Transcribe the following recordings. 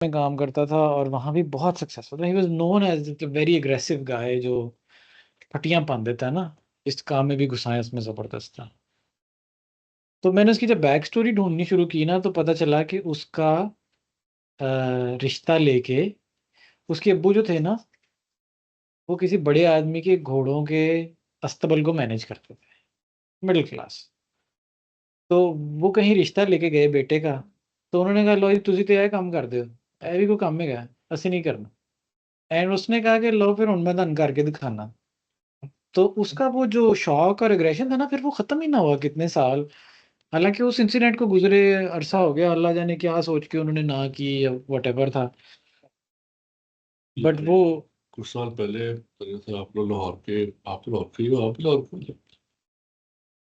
में काम करता था और वहाँ भी बहुत सक्सेसफुल था। He was known as very aggressive guy जो फटियां पान देता है ना, इस काम में भी घुसाएं उसमें जबरदस्त था। तो मैंने उसकी जब बैक स्टोरी ढूंढनी शुरू की ना, तो पता चला कि उसका रिश्ता लेके उसके अब्बू जो थे ना, वो किसी बड़े आदमी के घोड़ों के अस्तबल को मैनेज करते थे, मिडिल क्लास। तो वो कहीं रिश्ता लेके गए बेटे का, तो उन्होंने कहा लो जी तुसी तो यह काम कर दो, ਇਹ भी कोई काम है ਅਸੀਂ नहीं करना। एंड उसने कहा कि लो फिर मैं धन करके दिखाना। तो उसका वो जो शौक और एग्रेशन था ना, फिर वो खत्म ही ना हुआ कितने साल। हालांकि उस इंसिडेंट को गुजरे अरसा हो गया, अल्लाह जाने क्या सोच के उन्होंने ना की या वटेवर था, बट वो कुछ साल पहले मेरे से आप लोग लाहौर के, आप तो लाहौर के ही हो, आप भी लाहौर के हो।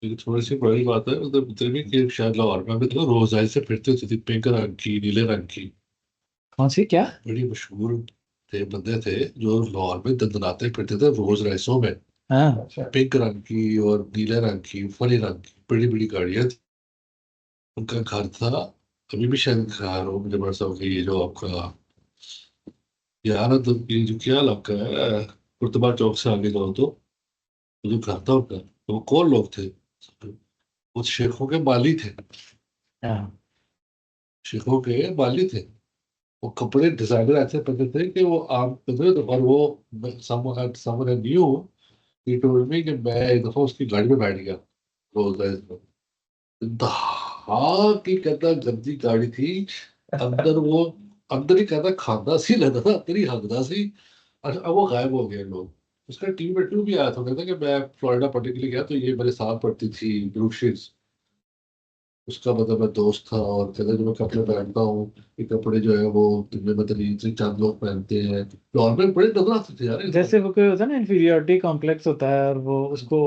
लेकिन थोड़ी सी बड़ी बात है, मतलब इतने भी कि शायद लाहौर में अभी तो रोज ऐसे फिरते होती थी, पिंक रंग की, नीले रंग की। कौन सी क्या। बड़ी मशहूर थे, बंदे थे जो लाहौर में दंदनाते फिरते थे रोज राइसों में। हाँ पिंक रंग की और नीले रंग की, फनी रंग की, बड़ी बड़ी गाड़ियां थी। उनका घर था, अभी भी शायद घर हो मुझे बरसा हो, ये जो आपका यार तो ये जो क्या इलाका है, कुर्तबा चौक से आगे जाओ तो वो जो घर था उनका, तो वो कौन लोग थे? वो शेखों के माली थे। हाँ शेखों के माली थे। वो कपड़े डिजाइनर ऐसे पहनते थे कि वो आम पहनते थे। और वो someone new, he told me कि मैं एक दफा उसकी गाड़ी में बैठ गया रोज राइस में। हाँ की कहता गंदी गाड़ी थी। अंदर वो, अंदर ही कहता खांदा सी लगता था, अंदर ही हगदा सी। और अब वो गायब हो गए लोग। उसका टीवी में टू भी आया था, कहता कि मैं फ्लोरिडा पढ़ने के लिए गया तो ये मेरे साथ पढ़ती थी ब्रूशीज। उसका मतलब मैं दोस्त था। और कहता जो मैं कपड़े पहनता हूँ, ये कपड़े जो है वो दुनिया में तरीन से चंद लोग पहनते हैं। लाहौर में बड़े नजर आते थे यार ये जैसे लोग। वो कोई होता है ना, इन्फीरियरिटी कॉम्प्लेक्स होता है और वो उसको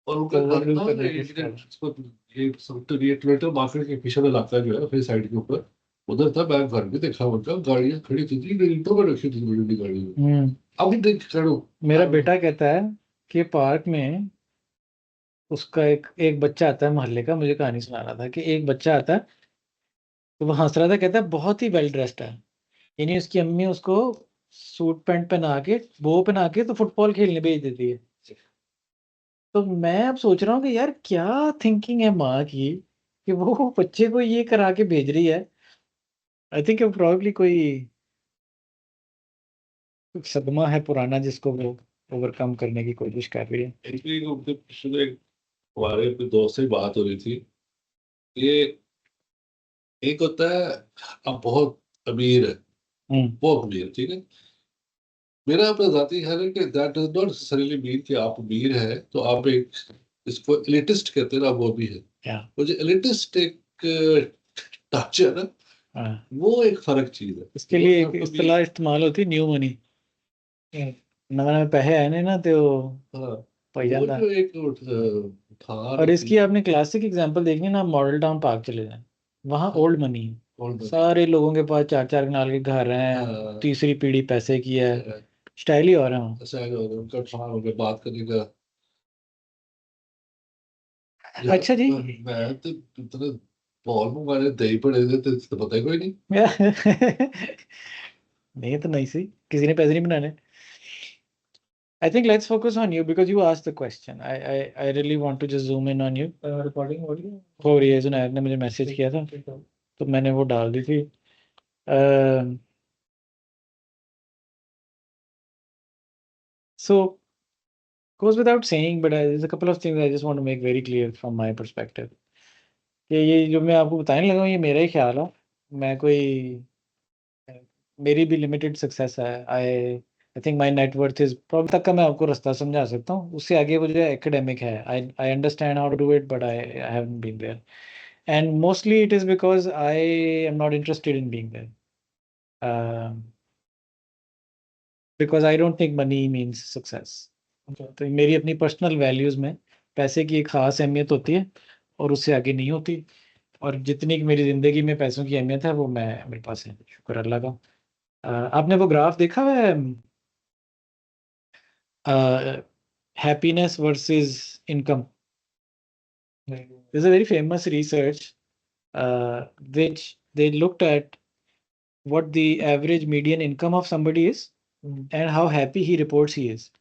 और उनका घर ओवरडू था करने की कोशिश कर इंडियन, रहा है। ये टोरेंटो मार्केट के पीछे वाला इलाका जो है फिर साइड के ऊपर, उधर था। मैं घर भी देखा, उनका गाड़ियां खड़ी थी, ईंटों पर रखी थी बड़ी बड़ी गाड़ी में। अब देख खड़ो। मेरा बेटा कहता है कि पार्क में उसका एक एक बच्चा आता है मोहल्ले का, मुझे कहानी सुना रहा था कि एक बच्चा आता है, तो वो हंस रहा था, कहता है बहुत ही वेल ड्रेस्ड है, यानी उसकी अम्मी उसको सूट पैंट पहना के, वो पहना के तो फुटबॉल खेलने भेज देती है। तो मैं अब सोच रहा हूँ कि यार क्या थिंकिंग है माँ की, कि वो बच्चे को ये करा के भेज रही है। आई थिंक प्रोबेबली कोई सदमा है पुराना जिसको वो ओवरकम करने की कोशिश कर रही है। एक्चुअली उनके पिछले हमारे अपने दोस्त से बात हो रही थी। ये एक होता है, अब बहुत अमीर है, हम्म। वो अमीर, ठीक है। मेरा अपना जाती ख्याल है कि that does not necessarily mean कि आप अमीर है तो आप एक, इसको एलिटिस्ट कहते हैं ना, वो भी है। क्या। वो जो एलिटिस्ट एक ढांचा है ना, हाँ, वो एक फर्क चीज है। इसके वो लिए एक आप अमीर, इस्तेलाह इस्तेमाल होती है, न्यू मनी। नवे नवे पैसे आए ने ना, तो हाँ, पाई वो जाता। जो एक ठान और होती इसकी है। आपने क्लासिक एग्जांपल देखनी है ना, मॉडल टाउन पार्क चले जाएं, वहाँ हाँ, ओल्ड मनी है। कौन बनी? सारे लोगों के पास चार चार कनाल के घर हैं, हाँ, तीसरी पीढ़ी पैसे की है, स्टाइल ही और है वहाँ। ऐसा है उनका ठान हो गया बात करने का। यार अच्छा जी। मैं तो इतने बॉल मंगाने दही पड़े थे तो पता ही कोई नहीं। नहीं तो नहीं सही, किसी ने पैसे नहीं बनाने। I think let's focus on you because you asked the question. I really want to just zoom in on you. Recording हो रही है। हो रही है, जुनैद ने मुझे मैसेज किया था, तो मैंने वो डाल दी थी। So goes without saying, but there's a couple of things I just want to make very clear from my perspective. कि ये जो मैं आपको बताने लगा हूँ ये मेरा ही ख्याल है। मैं कोई, मेरी भी लिमिटेड सक्सेस है। I think my net worth is problem तक का मैं आपको रास्ता समझा सकता हूँ, उससे आगे वो जो एकेडमिक है, I understand how to do it, but I haven't been there. And mostly it is because I am not interested in being there, because I don't think money means success. तो मेरी अपनी personal values में पैसे की एक खास अहमियत होती है और उससे आगे नहीं होती। और जितनी कि मेरी जिंदगी में पैसों की अहमियत है वो मैं मेरे पास है, शुक्र अल्लाह का। आपने वो ग्राफ देखा हुआ है, happiness versus income? There's a very famous research which they looked at what the average median income of somebody is and how happy he reports he is.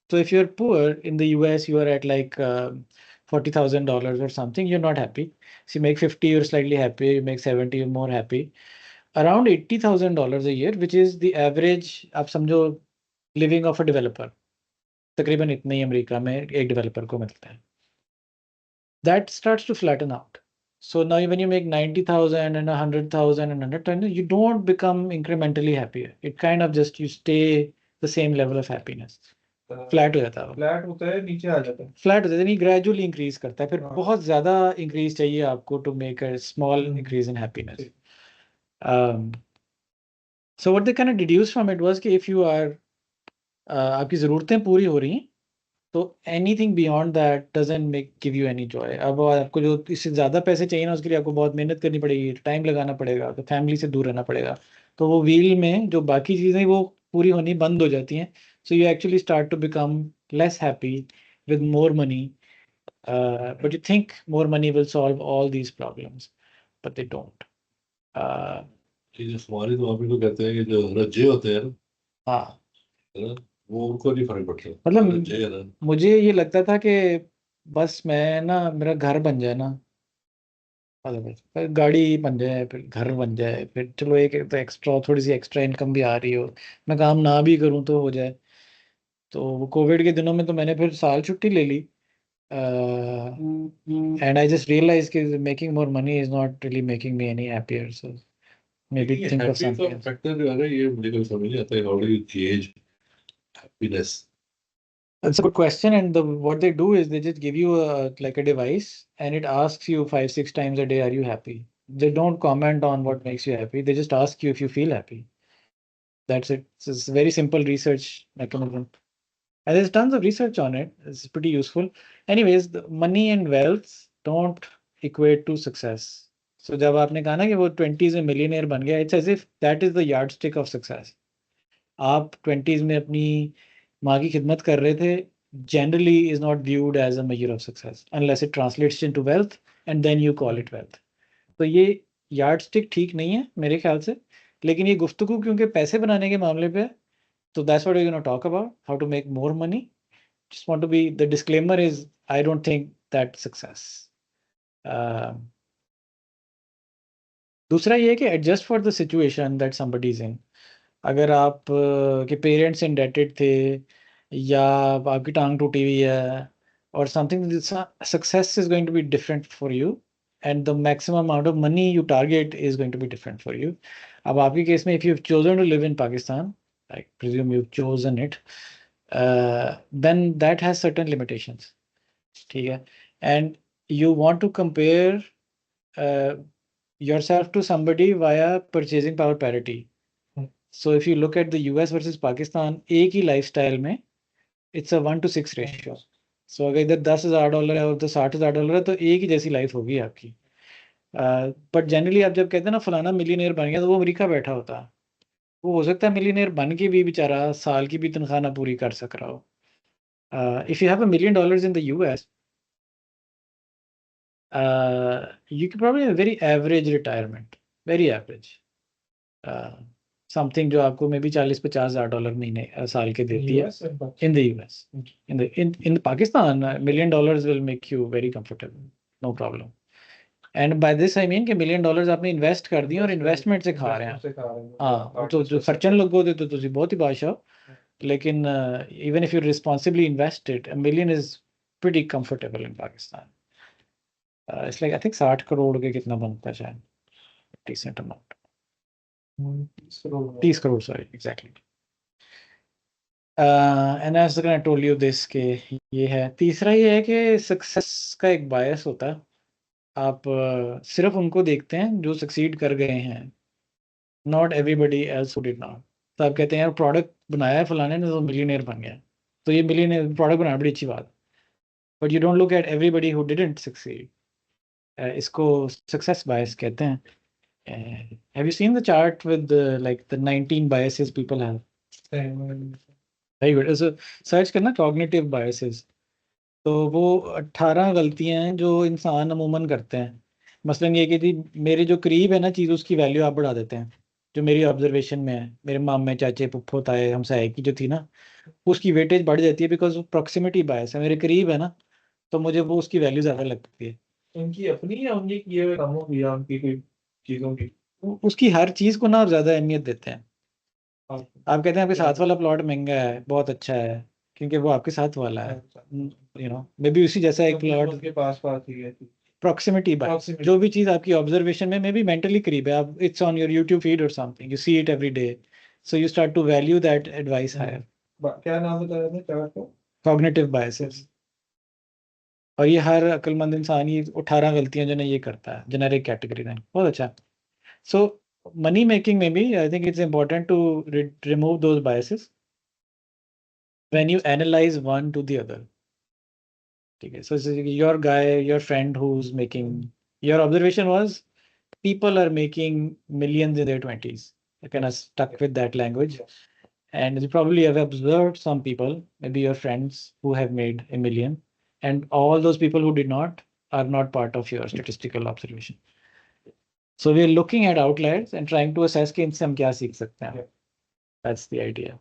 So if you're poor in the US, you are at like $40,000 or something, you're not happy. So you make 50, you're slightly happy. You make 70, you're more happy. Around $80,000 a year, which is the average, आप समझो living of a developer. तकरीबन इतना ही America में एक developer को मिलता है. That starts to flatten out. So now when you make 90,000 and 100,000 and 110, you don't become incrementally happier. It kind of just you stay the same level of happiness. Flat हो जाता है, flat होता है, नीचे आ जाता है, फ्लैट होता है, यानी ग्रेजुअली इंक्रीज करता है, फिर बहुत ज्यादा इंक्रीज चाहिए आपको to make a small increase in happiness. So what they can deduce from it was कि इफ यू आर आपकी ज़रूरतें पूरी हो रही हैं तो anything beyond that doesn't make give you any joy. अब आपको जो इससे ज़्यादा पैसे चाहिए ना, उसके लिए आपको बहुत मेहनत करनी पड़ेगी, टाइम लगाना पड़ेगा, तो फैमिली से दूर रहना पड़ेगा, तो वो व्हील में जो बाकी चीज़ें वो पूरी होनी बंद हो जाती हैं. So you actually start to become less happy with more money, but you think more money will solve all these problems, but they don't. ये जो हमारी तो आप इनको कहते हैं कि जो रज्जे होते हैं ना, हाँ, है ना, वो उनको नहीं फर्क पड़ता. मतलब रज्जे है ना, मुझे ये लगता था कि बस मैं ना मेरा घर बन जाए ना, फिर गाड़ी बन जाए, फिर घर बन जाए, फिर चलो एक तो एक्स्ट्रा थोड़ी सी एक्स्ट्रा इनकम भी आ रही हो, मैं काम ना भी करूँ तो हो जाए. तो वो कोविड के दिनों में तो मैंने फिर साल छुट्टी ले ली. And I just realized that making more money is not really making me any happier. So maybe ये think of हैप्पी का something else. फैक्टर जो है ना, ये मुझे कोई समझ नहीं आता है. How do you gauge happiness? That's a good question. And what they do is they just give you like a device and it asks you 5-6 times a day, are you happy? They don't comment on what makes you happy. They just ask you if you feel happy. That's it. It's a very simple research mechanism. And there's tons of research on it. It's pretty useful. Anyways, the money and wealth don't equate to success. So जब आपने कहा ना कि वो 20s में millionaire बन गया, it's as if that is the yardstick of success. आप 20s में अपनी माँ की खिदमत कर रहे थे, generally is not viewed as a measure of success unless it translates into wealth and then you call it wealth. तो ये yardstick ठीक नहीं है मेरे ख्याल से, लेकिन ये गुफ्तगू क्योंकि पैसे बनाने के मामले पे, तो that's what we're going to talk about, how to make more money. Just want to be, the disclaimer is I don't think that success. दूसरा ये है कि adjust for the situation that somebody is in. अगर आप के parents indebted थे या आपकी टांग टूटी हुई है और something, success is going to be different for you and the maximum amount of money you target is going to be different for you. अब आपके केस में if you have chosen to live in Pakistan, I presume you have chosen it, then that has certain limitations. ठीक है, and you want to compare yourself to somebody via purchasing power parity. So if you look at the US versus Pakistan, एक ही lifestyle में it's a 1:6 ratio. So अगर इधर $10,000 है और उधर $60,000 है तो एक ही जैसी लाइफ होगी आपकी. बट जनरली आप जब कहते हैं ना फलाना मिलीनियर बन गया, तो वो अमेरिका बैठा होता है, वो हो सकता है मिलीनियर बन के भी बेचारा साल की भी तनख्वाह ना पूरी कर सक रहा हो. If you have $1 million in the US, you can probably have a very average retirement, very average. Something जो आपको मे बी $40,000-50,000 महीने साल के देती है. In the US, in Pakistan, $1 million will make you very comfortable, no problem. And by this I mean कि $1 million आपने invest कर दिए और इन्वेस्टमेंट से खा रहे हैं. हाँ, तो जो खर्चन लोगों दे तो ਤੁਸੀਂ बहुत ही बादशाह, लेकिन even if you responsibly invest it, $1 million is pretty comfortable in Pakistan. It's like I think 60 crore के कितना बनता है शायद, decent amount. 30 crore, sorry, exactly. And as I told you this कि ये है. तीसरा ये है कि सक्सेस का एक बायस होता है. आप सिर्फ उनको देखते हैं जो सक्सीड कर गए हैं, not everybody else who did not. तो आप कहते हैं यार प्रोडक्ट बनाया है फलाने ने तो मिलियनेयर बन गया, तो ये मिलियनेयर प्रोडक्ट बनाना बड़ी अच्छी बात, but you don't look at everybody who didn't succeed. इसको सक्सेस बायस कहते हैं. Have you seen the chart with like the 19 biases people have? Very good. So search करना cognitive biases. तो वो 18 गलतियां हैं जो इंसान अमूमन करते हैं. मसलन ये कि थी मेरे जो करीब है ना चीज़, उसकी वैल्यू आप बढ़ा देते हैं। जो मेरी ऑब्जर्वेशन में है, मेरे मामे चाचे पुप्पो ताए हमसाए की जो थी ना, उसकी वेटेज बढ़ जाती है बिकॉज प्रॉक्सिमिटी बायस है, मेरे करीब है ना, तो मुझे वो उसकी वैल्यू ज़्यादा लगती है। उनकी अपनी या उनकी किए हुए कामों की या उनकी कोई चीजों की? उसकी हर चीज़ को ना आप ज़्यादा अहमियत देते हैं। हाँ। आप कहते हैं आपके साथ वाला प्लॉट महंगा है, बहुत अच्छा है, क्योंकि वो आपके साथ वाला है। मे बी उसी जैसा एक प्लॉट उसके पास पास ही है। Proximity bias, Proximity. जो भी चीज़ आपकी ऑब्जर्वेशन में मे बी मेंटली करीब है, आप it's on your YouTube feed और something, you see it every day, so you start to value that advice higher. क्या नाम बताया आपने चार्ट को? Cognitive biases. और ये हर अक्लमंद इंसान ही 18 गलतियां जो ना ये करता है, जेनेरिक कैटेगरी में। बहुत अच्छा। सो मनी मेकिंग में भी I think it's important to remove those biases when you analyse one to the other. ठीक है, so your guy, your friend who is making, your observation was people are making millions in their 20s. You kind of stuck with that language. And you probably have observed some people, maybe your friends, who have made a million. And all those people who did not are not part of your statistical observation. So we're looking at outliers and trying to assess कि इनसे हम क्या सीख सकते हैं. That's the idea.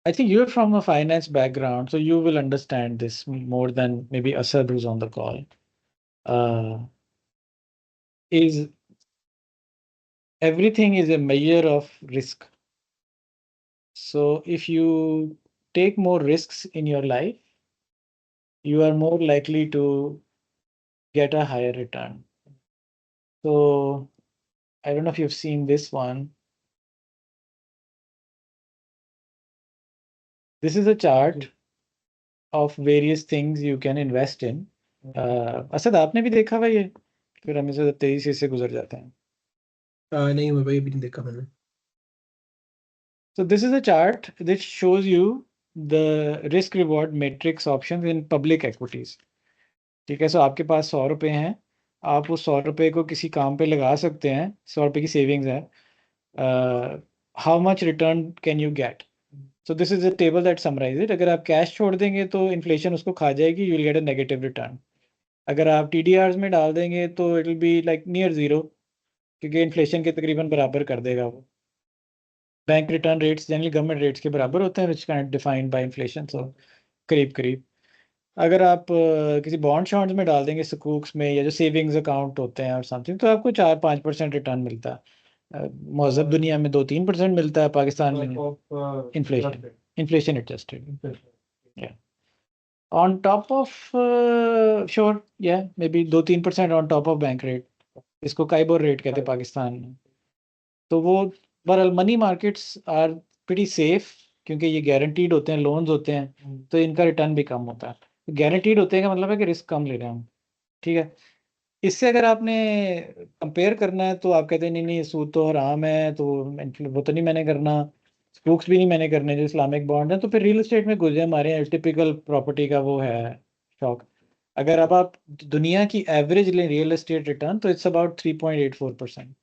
I think you're from a finance background, so you will understand this more than maybe Asad who's on the call. Is everything is a measure of risk. So if you take more risks in your life, you are more likely to get a higher return. So I don't know if you've seen this one. This is a chart of various things you can invest in. Asad आपने भी देखा हुआ ये? फिर हम इसे तेजी से गुजर जाते हैं. नहीं मैं भाई अभी नहीं देखा मैंने. So this is a chart that shows you the risk reward matrix options in public equities. ठीक है, सो आपके पास 100 रुपये हैं, आप उस 100 रुपये को किसी काम पे लगा सकते हैं, 100 रुपये की सेविंग्स है. How much return can you get? So this is a table that summarise it. अगर आप कैश छोड़ देंगे तो इन्फ्लेशन उसको खा जाएगी, you will get a negative return. अगर आप TDRs में डाल देंगे तो it will be like near zero, क्योंकि इन्फ्लेशन के तकरीबन बराबर कर देगा वो. Bank return rates generally government rates के बराबर होते हैं, which can defined by inflation. So करीब करीब. अगर आप किसी बॉन्ड शॉन्ड्स में डाल देंगे, सुकूक्स में, या जो सेविंग्स अकाउंट होते हैं और समथिंग, तो आपको 4-5% रिटर्न मिलता है. मौजूद दुनिया में 2-3% मिलता है, पाकिस्तान में inflation adjusted. On top of sure या maybe 2-3% on top of bank rate. इसको काइबोर रेट कहते हैं पाकिस्तान में. तो वो बहरहाल money markets are pretty safe, क्योंकि ये गारंटीड होते हैं, लोन्स होते हैं, तो इनका रिटर्न भी कम होता है. गारंटीड होते हैं का मतलब है कि रिस्क कम ले रहे हैं हम. ठीक है, इससे अगर आपने कंपेयर करना है तो आप कहते हैं नहीं नहीं सूद तो हराम है, तो वो तो नहीं मैंने करना, स्पूक्स भी नहीं मैंने करने जो इस्लामिक बॉन्ड है. तो फिर रियल एस्टेट में घुस जाए, हमारे यहाँ टिपिकल प्रॉपर्टी का वो है शौक. अगर अब आप दुनिया की एवरेज लें रियल एस्टेट रिटर्न, तो it's about 3.84%.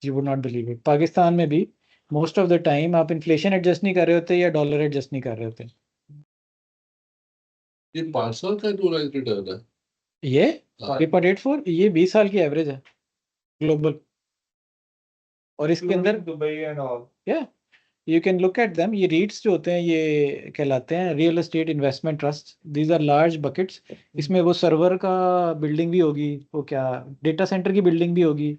You would not believe it. Pakistan में भी मोस्ट ऑफ द टाइम आप इन्फ्लेशन एडजस्ट नहीं कर रहे होते या डॉलर एडजस्ट नहीं कर रहे होते. ये 5 साल का एनुअलाइज रिटर्न है. ये हाँ. 3.84 ये 20 साल की एवरेज है ग्लोबल. और इसके अंदर दुबई एंड ऑल. या you can look at them. ये रीट्स जो होते हैं ये कहलाते हैं real estate investment trust. These are large buckets. इसमें वो सर्वर का बिल्डिंग भी होगी, वो क्या डेटा सेंटर की बिल्डिंग भी होगी,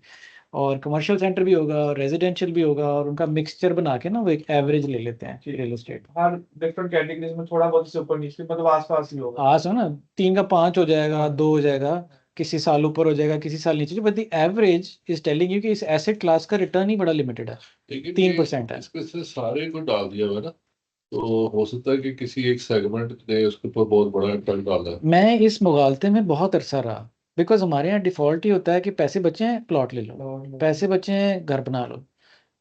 और कमर्शियल सेंटर भी होगा, और रेजिडेंशियल भी होगा, और उनका मिक्सचर बना के ना वो एक एवरेज ले लेते हैं रियल एस्टेट. हर डिफरेंट कैटेगरीज में थोड़ा बहुत इससे ऊपर नीचे मतलब आसपास ही होगा. हाँ, सो ना 3 का 5 हो जाएगा, 2 हो जाएगा, किसी साल ऊपर हो जाएगा, किसी साल नीचे. But the average is telling you कि इस एसेट क्लास का रिटर्न ही बड़ा लिमिटेड है, लेकिन 3% है. इसमें से सारे को डाल दिया हुआ ना, तो हो सकता है कि किसी एक सेगमेंट ने उसके ऊपर बहुत बड़ा इम्पैक्ट डाला है. मैं इस मुगालते में बहुत अरसा रहा, बिकॉज हमारे यहाँ डिफ़ॉल्ट ही होता है कि पैसे बचे हैं प्लॉट ले लो, पैसे बचे हैं घर बना लो.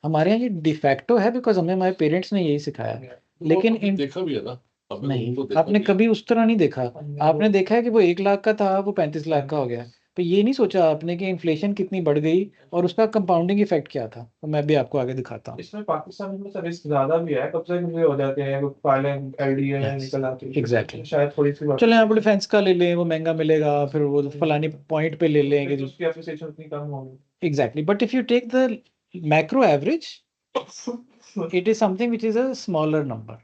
हमारे यहाँ ये डिफैक्टो है, बिकॉज हमें हमारे पेरेंट्स ने यही सिखाया. लेकिन हमने देखा भी है ना. हमने नहीं, उनको देखा आपने भी है. कभी उस तरह नहीं देखा. आपने देखा है कि वो 1 लाख का था, वो 35 लाख का हो गया. तो ये नहीं सोचा आपने कि इन्फ्लेशन कितनी बढ़ गई और उसका कंपाउंडिंग इफेक्ट क्या था, तो मैं भी आपको आगे दिखाता हूँ। इसमें पाकिस्तान में रिस्क ज्यादा भी है, कब से मुझे हो जाते हैं कुछ फाइलें एलडीए में Yes, निकल आती है, exactly. शायद थोड़ी सी बात चलो यहाँ पर डिफेंस का ले लें, वो महंगा मिलेगा, फिर वो फलानी पॉइंट पे ले लें कि उसकी एप्रिसिएशन उतनी कम होगी। Exactly, but if you take the macro average it is something which is a smaller number.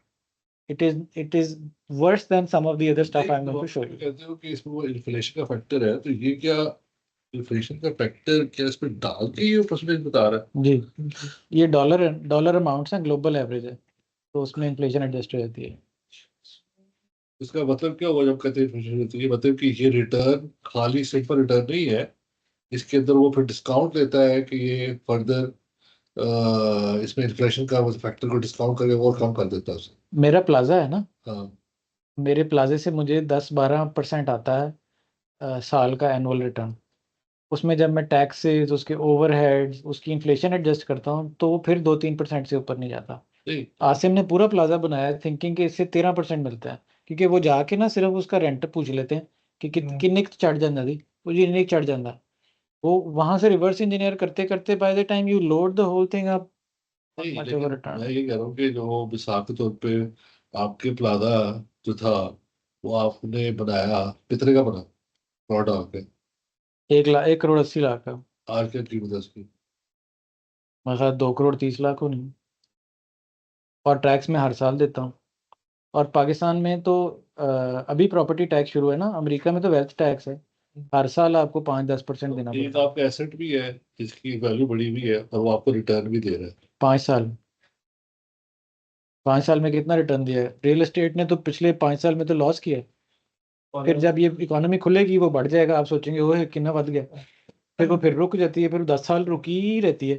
It is worse than some of the other stuff I'm going to show you. कहते हो कि इसमें वो inflation का factor है, तो ये क्या इन्फ्लेशन का फैक्टर क्या इसमें डाल के ये परसेंटेज बता रहा है? जी, ये डॉलर अमाउंट्स हैं, ग्लोबल एवरेज है, तो उसमें इन्फ्लेशन एडजस्ट हो जाती है। इसका मतलब क्या हुआ जब कहते हैं इन्फ्लेशन होती है? मतलब कि ये रिटर्न खाली सिंपल रिटर्न नहीं है, इसके अंदर वो फिर डिस्काउंट लेता है कि ये फर्दर इसमें इन्फ्लेशन का फैक्टर को डिस्काउंट करके और कम कर देता है उसे। मेरा प्लाजा है ना, हाँ, मेरे प्लाजे से मुझे 10-12% आता है साल का एनुअल रिटर्न। उसमें जब मैं टैक्सेस, उसके ओवरहेड्स, उसकी इन्फ्लेशन एडजस्ट करता हूँ तो वो फिर 2-3% से ऊपर नहीं जाता। नहीं आसिम ने पूरा प्लाजा बनाया थिंकिंग कि इससे 13% मिलता है, क्योंकि वो जाके ना सिर्फ उसका रेंट पूछ लेते हैं कि किन्ने चढ़ जाता दी, वो जी इन्ने चढ़ जाता। वो वहां से रिवर्स इंजीनियर करते करते by the time you load the whole thing up, नहीं, मच लेकिन ओवर मैं रिटर्न। ये कह रहा हूँ कि जो मिसाल के तौर पे आपके प्लाजा जो था वो आपने बनाया कितने का बना प्लॉट आपके? 1,80,00,000 का। आज क्या कीमत है उसकी? मैं 2,30,00,000 को नहीं, और टैक्स में हर साल देता हूँ। और पाकिस्तान में तो अभी प्रॉपर्टी टैक्स शुरू है ना, अमेरिका में तो वेल्थ टैक्स है, हर साल आपको 5-10% देना एक पड़ता है। आपका एसेट भी है जिसकी वैल्यू बढ़ी हुई है और वो आपको रिटर्न भी दे रहा है। 5 साल, 5 साल में कितना रिटर्न दिया है? रियल एस्टेट ने तो पिछले 5 साल में तो लॉस किया है। फिर जब ये इकोनॉमी खुलेगी वो बढ़ जाएगा, आप सोचेंगे वो कितना बढ़ गया, फिर वो फिर रुक जाती है, फिर 10 साल रुकी ही रहती है।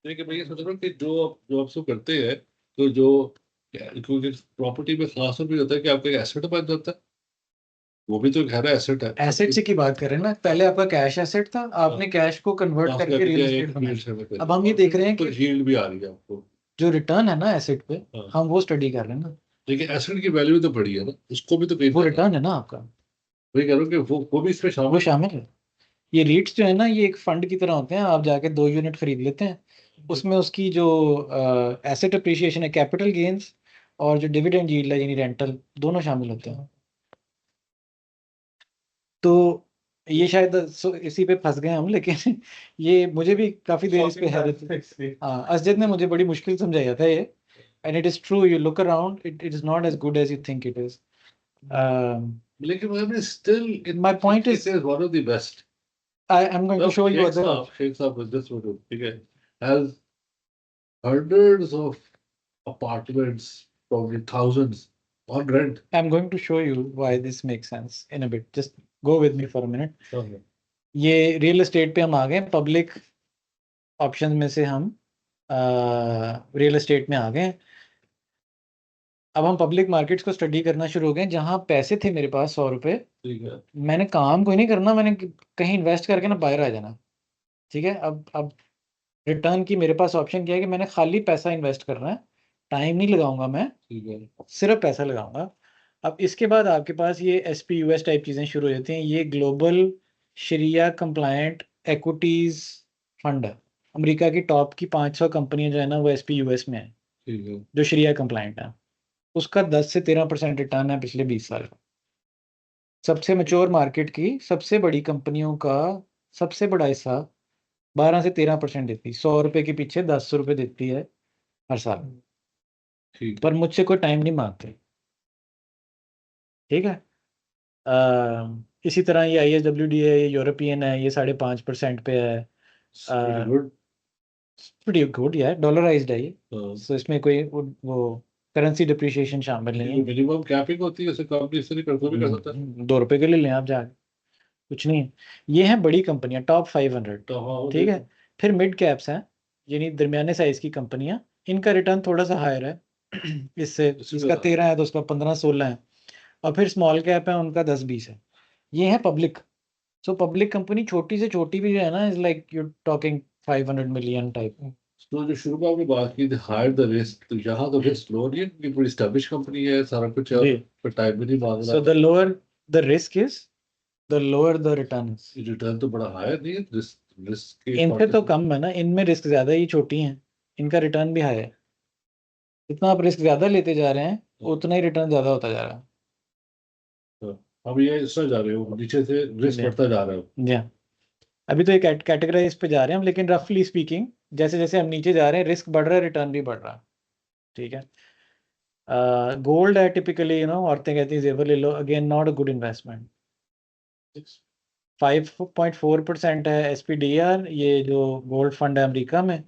लेकिन मैं ये सोच रहा हूँ कि जो आप सब करते हैं, तो जो क्योंकि प्रॉपर्टी में खास तौर पे होता है कि आपका एक एसेट बन जाता है, वो भी तो एक गहरा एसेट है। एसेट से की बात कर रहे हैं ना, पहले आपका कैश एसेट था, आपने कैश को कन्वर्ट खास करके करके रियल एक एस्टेट real बनाया। estate में कर अब हम दिया। ये देख रहे हैं तो कि यील्ड भी आ रही है आपको। जो रिटर्न है ना एसेट पे, हाँ, हम वो स्टडी कर रहे हैं ना, लेकिन एसेट की वैल्यू तो बढ़ी है ना, उसको भी तो कहीं वो जाना है। रिटर्न है ना आपका, वही कह रहा हूँ कि वो भी इसमें वो शामिल है। शामिल है। ये रीट्स जो है ना, ये एक फंड की तरह होते हैं, आप जाके 2 यूनिट खरीद लेते हैं, उसमें उसकी जो एसेट अप्रिसिएशन है, कैपिटल गेन्स, और जो डिविडेंड यील्ड है यानी रेंटल, दोनों शामिल होते हैं। तो ये शायद इसी पे फंस गए हम, लेकिन ये मुझे भी काफी देर इस पे हैरत थी। हाँ, असजद ने मुझे बड़ी मुश्किल समझाया था ये, and it is true, you look around, it is not as good as you think it is. लेकिन मैं still My point is, it is one of the best. I am going to show you other Sheikh sahab just what ठीक है, has hundreds of apartments, probably thousands on rent. I'm going to show you why this makes sense in a bit. Just go with me for a minute. Okay. ये real estate पे हम आ गए, public option में से हम real estate में आ गए। अब हम पब्लिक मार्केट्स को स्टडी करना शुरू हो गए, जहाँ पैसे थे मेरे पास 100 रुपये, ठीक है। मैंने काम कोई नहीं करना, मैंने कहीं इन्वेस्ट करके ना बाहर आ जाना। ठीक है, अब रिटर्न की मेरे पास ऑप्शन क्या है कि मैंने खाली पैसा इन्वेस्ट करना है, टाइम नहीं लगाऊंगा मैं, ठीक है। सिर्फ पैसा लगाऊंगा। अब इसके बाद आपके पास ये SPUS टाइप चीज़ें शुरू हो जाती हैं। ये ग्लोबल शरिया कंप्लायंट एक्विटीज़ फंड है, अमेरिका की टॉप की 500 कंपनियां जो है ना वो SPUS में है, ठीक है। जो शरिया कंप्लायंट है। उसका 10 से 13% रिटर्न है पिछले 20 साल का। सबसे मैच्योर मार्केट की सबसे बड़ी कंपनियों का सबसे बड़ा हिस्सा 12 से 13% देती है, 100 रुपये के पीछे 10 रुपये देती है हर साल, ठीक पर मुझसे कोई टाइम नहीं मांगते। ठीक है, इसी तरह ये ISWD है, ये यूरोपियन है, ये 5.5% पे है। है। गुड। प्रीटी गुड यार, डॉलराइज्ड है ये, हाँ। सो इसमें कोई वो करेंसी डिप्रिशिएशन शामिल नहीं है। मिनिमम कैपिंग होती है, उसे कंपनी से नहीं कर, तो भी कर सकता है। 2 रुपये के ले लें आप जाके, कुछ नहीं है। ये हैं बड़ी कंपनियां, टॉप 500। तो हाँ, वो ठीक है, देखो। फिर मिड कैप्स हैं, यानी दरमियाने साइज की कंपनियां, इनका रिटर्न थोड़ा सा हायर है इससे, इसमें इसका 13 है तो उसका 15-16 है, और फिर स्मॉल कैप है उनका 10-20 है। ये है पब्लिक। सो पब्लिक कंपनी छोटी से छोटी भी जो है ना, is like you talking 500 million type. तो जो शुरू में आपने बात की थी हायर द रिस्क, तो यहाँ तो रिस्क लो नहीं है क्योंकि पूरी एस्टेब्लिश कंपनी है, सारा कुछ है, जी, पर टाइम भी नहीं मांग सो रहा। The lower the risk is, the lower the returns. Return तो बड़ा हाई नहीं है, रिस्क के इनसे तो part कम है ना, इनमें रिस्क ज्यादा है, ये छोटी हैं, इनका रिटर्न भी हाई है। जितना आप रिस्क ज्यादा लेते जा रहे हैं उतना ही रिटर्न ज्यादा होता जा रहा है। में अब ये इस तरह जा रहे हो, नीचे से रिस्क जी। बढ़ता जा रहा है। जी हाँ। अभी तो एक कैटेगराइज पे जा रहे हैं हम, लेकिन रफली स्पीकिंग जैसे जैसे हम नीचे जा रहे हैं रिस्क बढ़ रहा है, रिटर्न भी बढ़ रहा है। ठीक है। गोल्ड है टिपिकली, औरतें कहती हैं जेवर ले लो, again not a good investment. 5.4% है SPDR, ये जो गोल्ड फंड है अमेरिका में,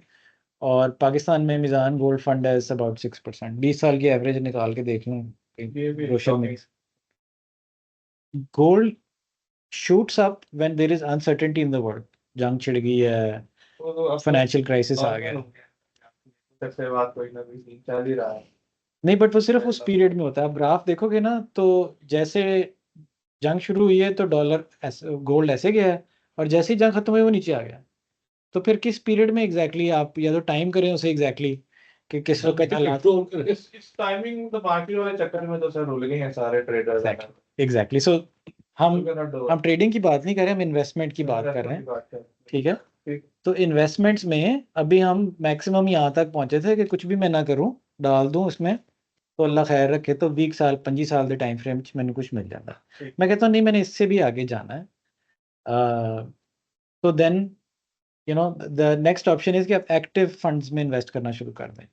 और पाकिस्तान में मिजान गोल्ड फंड है अबाउट 6%। 20 साल की एवरेज निकाल के देख लें ये भी ब्रोशर में। Gold shoots up when there is uncertainty in the world। जंग छिड़ गई है, वो तो अपना फाइनेंशियल क्राइसिस आ normal गया। हो गया। तब से बात कोई ना कोई सीन चल ही रहा है। नहीं, बट वो सिर्फ उस पीरियड में होता है। आप ग्राफ देखोगे ना, तो जैसे जंग शुरू हुई है तो डॉलर गोल्ड ऐसे गया है, और जैसे ही जंग खत्म हुई वो नीचे आ गया। तो फिर किस पीरियड में एग्जैक्टली आप या तो टाइम करें उसे एग्जैक्टली कि किस वक्त हालात। इस टाइमिंग द मार्केट वाले चक्कर में तो सर रुल गए हैं सारे ट्रेडर्स। एग्जैक्टली। सो हम ट्रेडिंग की बात नहीं कर रहे, हम इन्वेस्टमेंट की बात कर रहे हैं। ठीक है। तो इन्वेस्टमेंट्स में अभी हम मैक्सिमम यहाँ तक पहुंचे थे कि कुछ भी मैं ना करूँ, डाल दूँ उसमें, तो अल्लाह खैर रखे तो 20 साल 25 साल के टाइम फ्रेम मैंने कुछ मिल जाता। मैं कहता हूँ नहीं, मैंने इससे भी आगे जाना है। तो then the next option is कि आप एक्टिव फंड्स में इन्वेस्ट करना शुरू कर दें।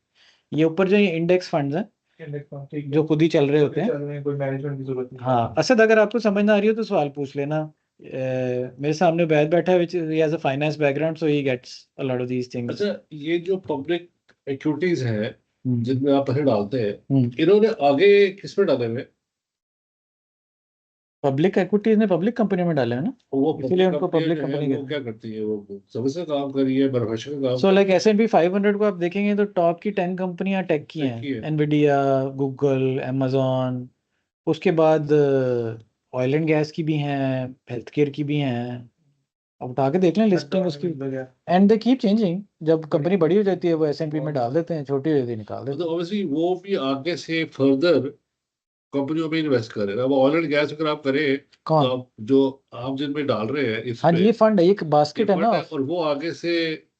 ये ऊपर जो ये इंडेक्स फंड्स हैं जो खुद ही चल रहे होते हैं, कोई मैनेजमेंट की जरूरत नहीं। हाँ। असद, अगर आपको समझ ना आ रही हो तो सवाल पूछ लेना। मेरे सामने बैठ बैठा है, which he has a finance background, so he gets a lot of these things। अच्छा, ये जो पब्लिक इक्विटीज है हम्म, जिनमें आप पैसे डालते हैं, हम्म। इन्होंने आगे किस में डाले हुए? पब्लिक इक्विटीज ने पब्लिक कंपनी में डाले हैं ना, वो इसीलिए पब्लिक उनको कंपनियां पब्लिक जो है कंपनी वो कहते क्या हैं। करती है? वो सर्विस का काम कर रही है, मैन्युफैक्चरिंग का काम सो लाइक S&P 500 को आप देखेंगे तो टॉप की 10 कंपनियां टेक की कर रही हैं, है। Nvidia, Google, amazon। उसके बाद ऑयल एंड गैस की भी हैं, हेल्थ केयर की भी हैं। अब उठा के देख लें लिस्टिंग उसकी, एंड दे कीप चेंजिंग। जब कंपनी बड़ी हो जाती है वो S&P में डाल देते हैं, छोटी हो जाती है निकाल देते मतलब ऑब्वियसली वो भी आगे से फर्दर कंपनियों में इन्वेस्ट कर रहे हैं। अब ऑयल एंड गैस अगर आप करें हैं। तो कौन? आप जो आप जिनमें डाल रहे हैं इस हाँ पे जी, ये फंड है, ये ये बास्केट है ना, फंड है, और वो आगे से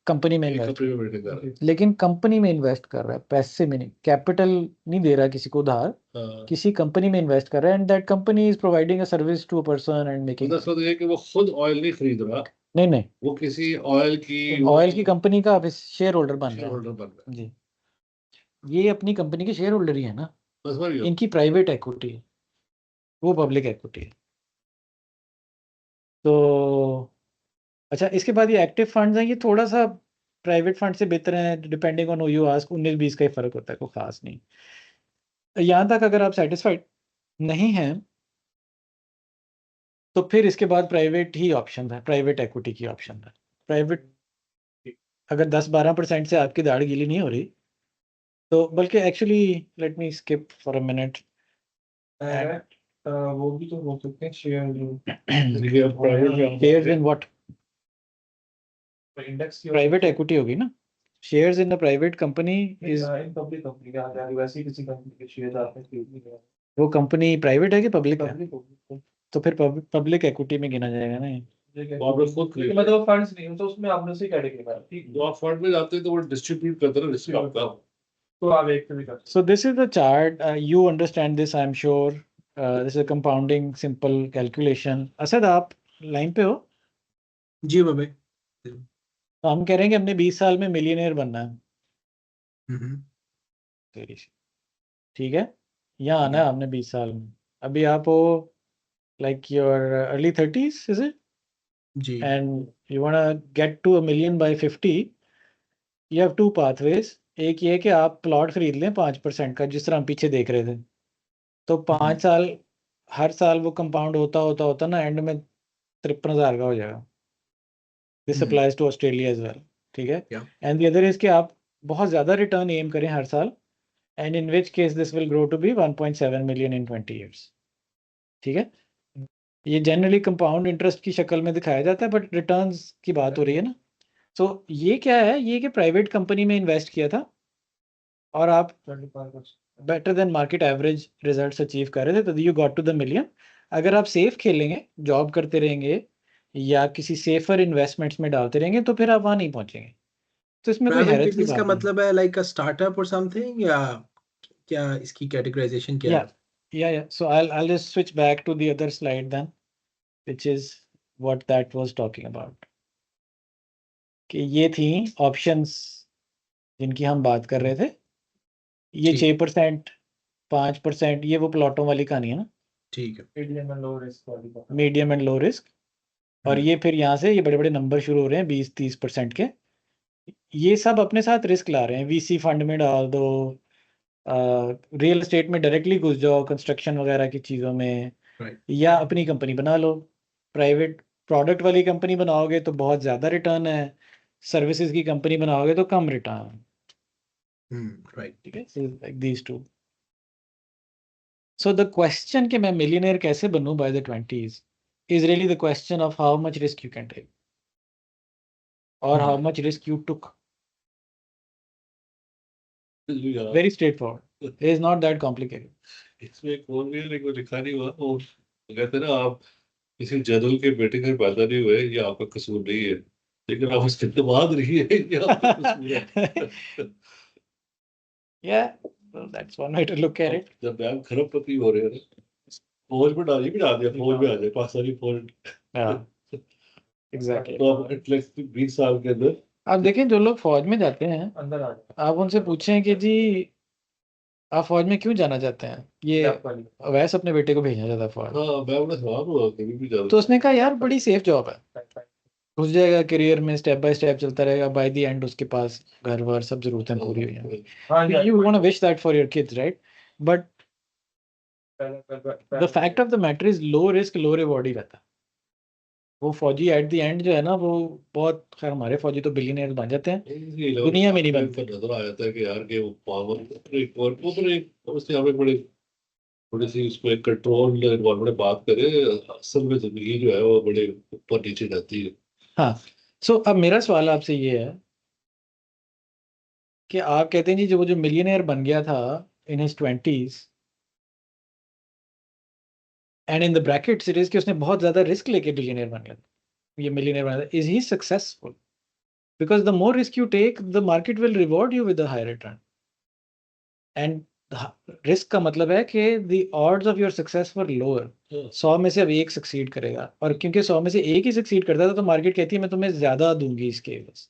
कंपनी में एक इन्वेस्ट, कंपनी में मेंटेन कर रहे हैं। लेकिन कंपनी में इन्वेस्ट कर रहा है, पैसे में नहीं, कैपिटल नहीं दे रहा किसी को उधार, हाँ, किसी कंपनी में इन्वेस्ट कर रहा है, and that company is providing a service to a person and making. मतलब समझ गए कि वो खुद ऑयल नहीं खरीद रहा, नहीं नहीं, वो किसी ऑयल की ऑयल की कंपनी का आप शेयर होल्डर बन शेयर रहा होल्डर बन रहा है जी। ये अपनी कंपनी के शेयर होल्डर ही है ना, है। बस वही हो। इनकी प्राइवेट इक्विटी है, वो पब्लिक इक्विटी है। तो अच्छा, इसके बाद ये एक्टिव फंड्स हैं, ये थोड़ा सा प्राइवेट फंड से बेहतर हैं, depending on who you ask. 19-20 का ही फर्क होता है, कोई खास नहीं। यहाँ तक अगर आप सेटिस्फाइड नहीं हैं तो फिर इसके बाद प्राइवेट ही ऑप्शन है, प्राइवेट इक्विटी की ऑप्शन है। प्राइवेट अगर 10-12% से आपकी दाढ़ गीली नहीं हो रही तो, बल्कि actually let me skip for a minute. वो भी तो हो सकते हैं शेयर देखिए अब private shares in what? Index की प्राइवेट इक्विटी होगी ना, shares in a private company is, in public company का आ वैसे ही किसी कंपनी के शेयर आपने खरीदने हैं। वो कंपनी प्राइवेट है कि पब्लिक है? पब्लिक तो फिर पब्लिक इक्विटी में गिना जाएगा ना ये। आप लोग खुद खरीद मतलब फंड्स नहीं तो उसमें आपने से कैटेगरी में ठीक जो आप फंड में जाते हैं तो वो डिस्ट्रीब्यूट करते हैं ना रिस्क आपका। तो आप एक भी कर So this is the chart. You understand this, I'm sure. This is a compounding simple calculation. Asad, आप लाइन पे हो? जी बाबा। तो हम कह रहे हैं कि हमने 20 साल में मिलियनेयर बनना है। हम्म। ठीक है, यहाँ आना है हमने 20 साल में। अभी आप हो like your early 30s, is it? Ji. And you want to get to a million by 50. You have two pathways. एक ये कि आप प्लॉट खरीद लें 5% का, जिस तरह हम पीछे देख रहे थे। तो 5 साल, हर साल वो कंपाउंड होता होता होता ना एंड में 53,000 का हो जाएगा। This applies to Australia as well. ठीक है। Yeah. And the other is कि आप बहुत ज़्यादा रिटर्न एम करें हर साल, and in which case this will grow to be 1.7 million in 20 years. ठीक है। ये जनरली कंपाउंड इंटरेस्ट की शक्ल में दिखाया जाता है, बट रिटर्न्स की बात हो रही है ना। सो ये क्या है, ये कि प्राइवेट कंपनी में इन्वेस्ट किया था और आप better than market average results achieve कर रहे थे, तो you got to the million. अगर आप सेफ खेलेंगे, जॉब करते रहेंगे या किसी सेफर इन्वेस्टमेंट्स में डालते रहेंगे, तो फिर आप वहां नहीं पहुंचेंगे। तो इसमें कोई प्राइवेट हैरत की बिजनेस का बात नहीं। मतलब है लाइक अ स्टार्टअप और समथिंग, या क्या इसकी कैटेगराइजेशन क्या है? Yeah. So I'll just switch back to the other slide then, which is what that was talking about. कि ये थी ऑप्शंस जिनकी हम बात कर रहे थे। ये ठीक 6%, 5%, ये वो प्लॉटों वाली कहानी है ना, ठीक है। मीडियम एंड लो रिस्क वाली बात। Medium and low risk. और ये फिर यहाँ से ये बड़े बड़े नंबर शुरू हो रहे हैं 20-30% के। ये सब अपने साथ रिस्क ला रहे हैं। वीसी फंड में डाल दो, रियल एस्टेट में डायरेक्टली घुस जाओ, कंस्ट्रक्शन वगैरह की चीज़ों में, राइट। या अपनी कंपनी बना लो। प्राइवेट प्रोडक्ट वाली कंपनी बनाओगे तो बहुत ज़्यादा रिटर्न है, सर्विसेज की कंपनी बनाओगे तो कम रिटर्न। राइट। ठीक है, like these two. So the question कि मैं मिलियनेयर कैसे बनूं by the 20s is really the question of how much risk you can take और how much risk you took. Very straightforward, it is not that complicated. इसमें एक और भी है, लेकिन वो लिखा नहीं हुआ। वो कहते हैं ना, आप किसी जनरल के बेटे घर पैदा नहीं हुए, ये आपका कसूर नहीं है, लेकिन आप उसके बाद रही है, ये आपका कसूर है। Yeah, well, that's one way to look at it. जब बैंक खरबपति हो रहे हैं ना, फौज में डाल, ये भी डाल दिया, फौज में आ जाए, पाकिस्तानी फौज। Yeah, exactly. तो आप एटलीस्ट 20 साल के अंदर आप देखें, जो लोग फौज में जाते हैं, अंदर आ जाए आप उनसे पूछें कि जी आप फौज में क्यों जाना चाहते हैं, ये गैप वाली। अवैस अपने बेटे को भेजना चाहता है फौज। हाँ, मैं उन्हें सवाल हुआ कभी भी तो जाता। उसने कहा यार बड़ी सेफ जॉब है, घुस जाएगा करियर में, स्टेप बाय स्टेप चलता रहेगा, बाय द एंड उसके पास घर वर सब जरूरतें पूरी हुई हैं। हाँ जी, You want to wish that for your kids, right? But the fact of the matter is low risk low reward ही रहता है। वो फौजी एट द एंड जो है ना, वो बहुत, खैर हमारे फौजी तो बिलियनियर बन जाते हैं, दुनिया में नहीं बनते। नजर आ जाता है कि यार के वो पावर एक और ऊपर एक, उससे हमें बड़े थोड़ी सी उसको एक कंट्रोल एनवायरनमेंट में बात करें, असल में जिंदगी जो है वो बड़े ऊपर नीचे जाती है। हाँ, सो अब मेरा सवाल आपसे ये है कि आप कहते हैं जी जो वो जो मिलियनेयर बन गया था in his 20s, and in the brackets it is कि उसने बहुत ज्यादा रिस्क लेके बिलियनियर बन गया, ये मिलियनेयर बना, is he successful? Because the more risk you take the market will reward you with a higher return. And risk का मतलब है कि the odds of your success were lower. 100 में से अब एक सक्सीड करेगा, और क्योंकि 100 में से एक ही सक्सीड करता था तो मार्केट कहती है मैं तुम्हें ज्यादा दूंगी इसके बस।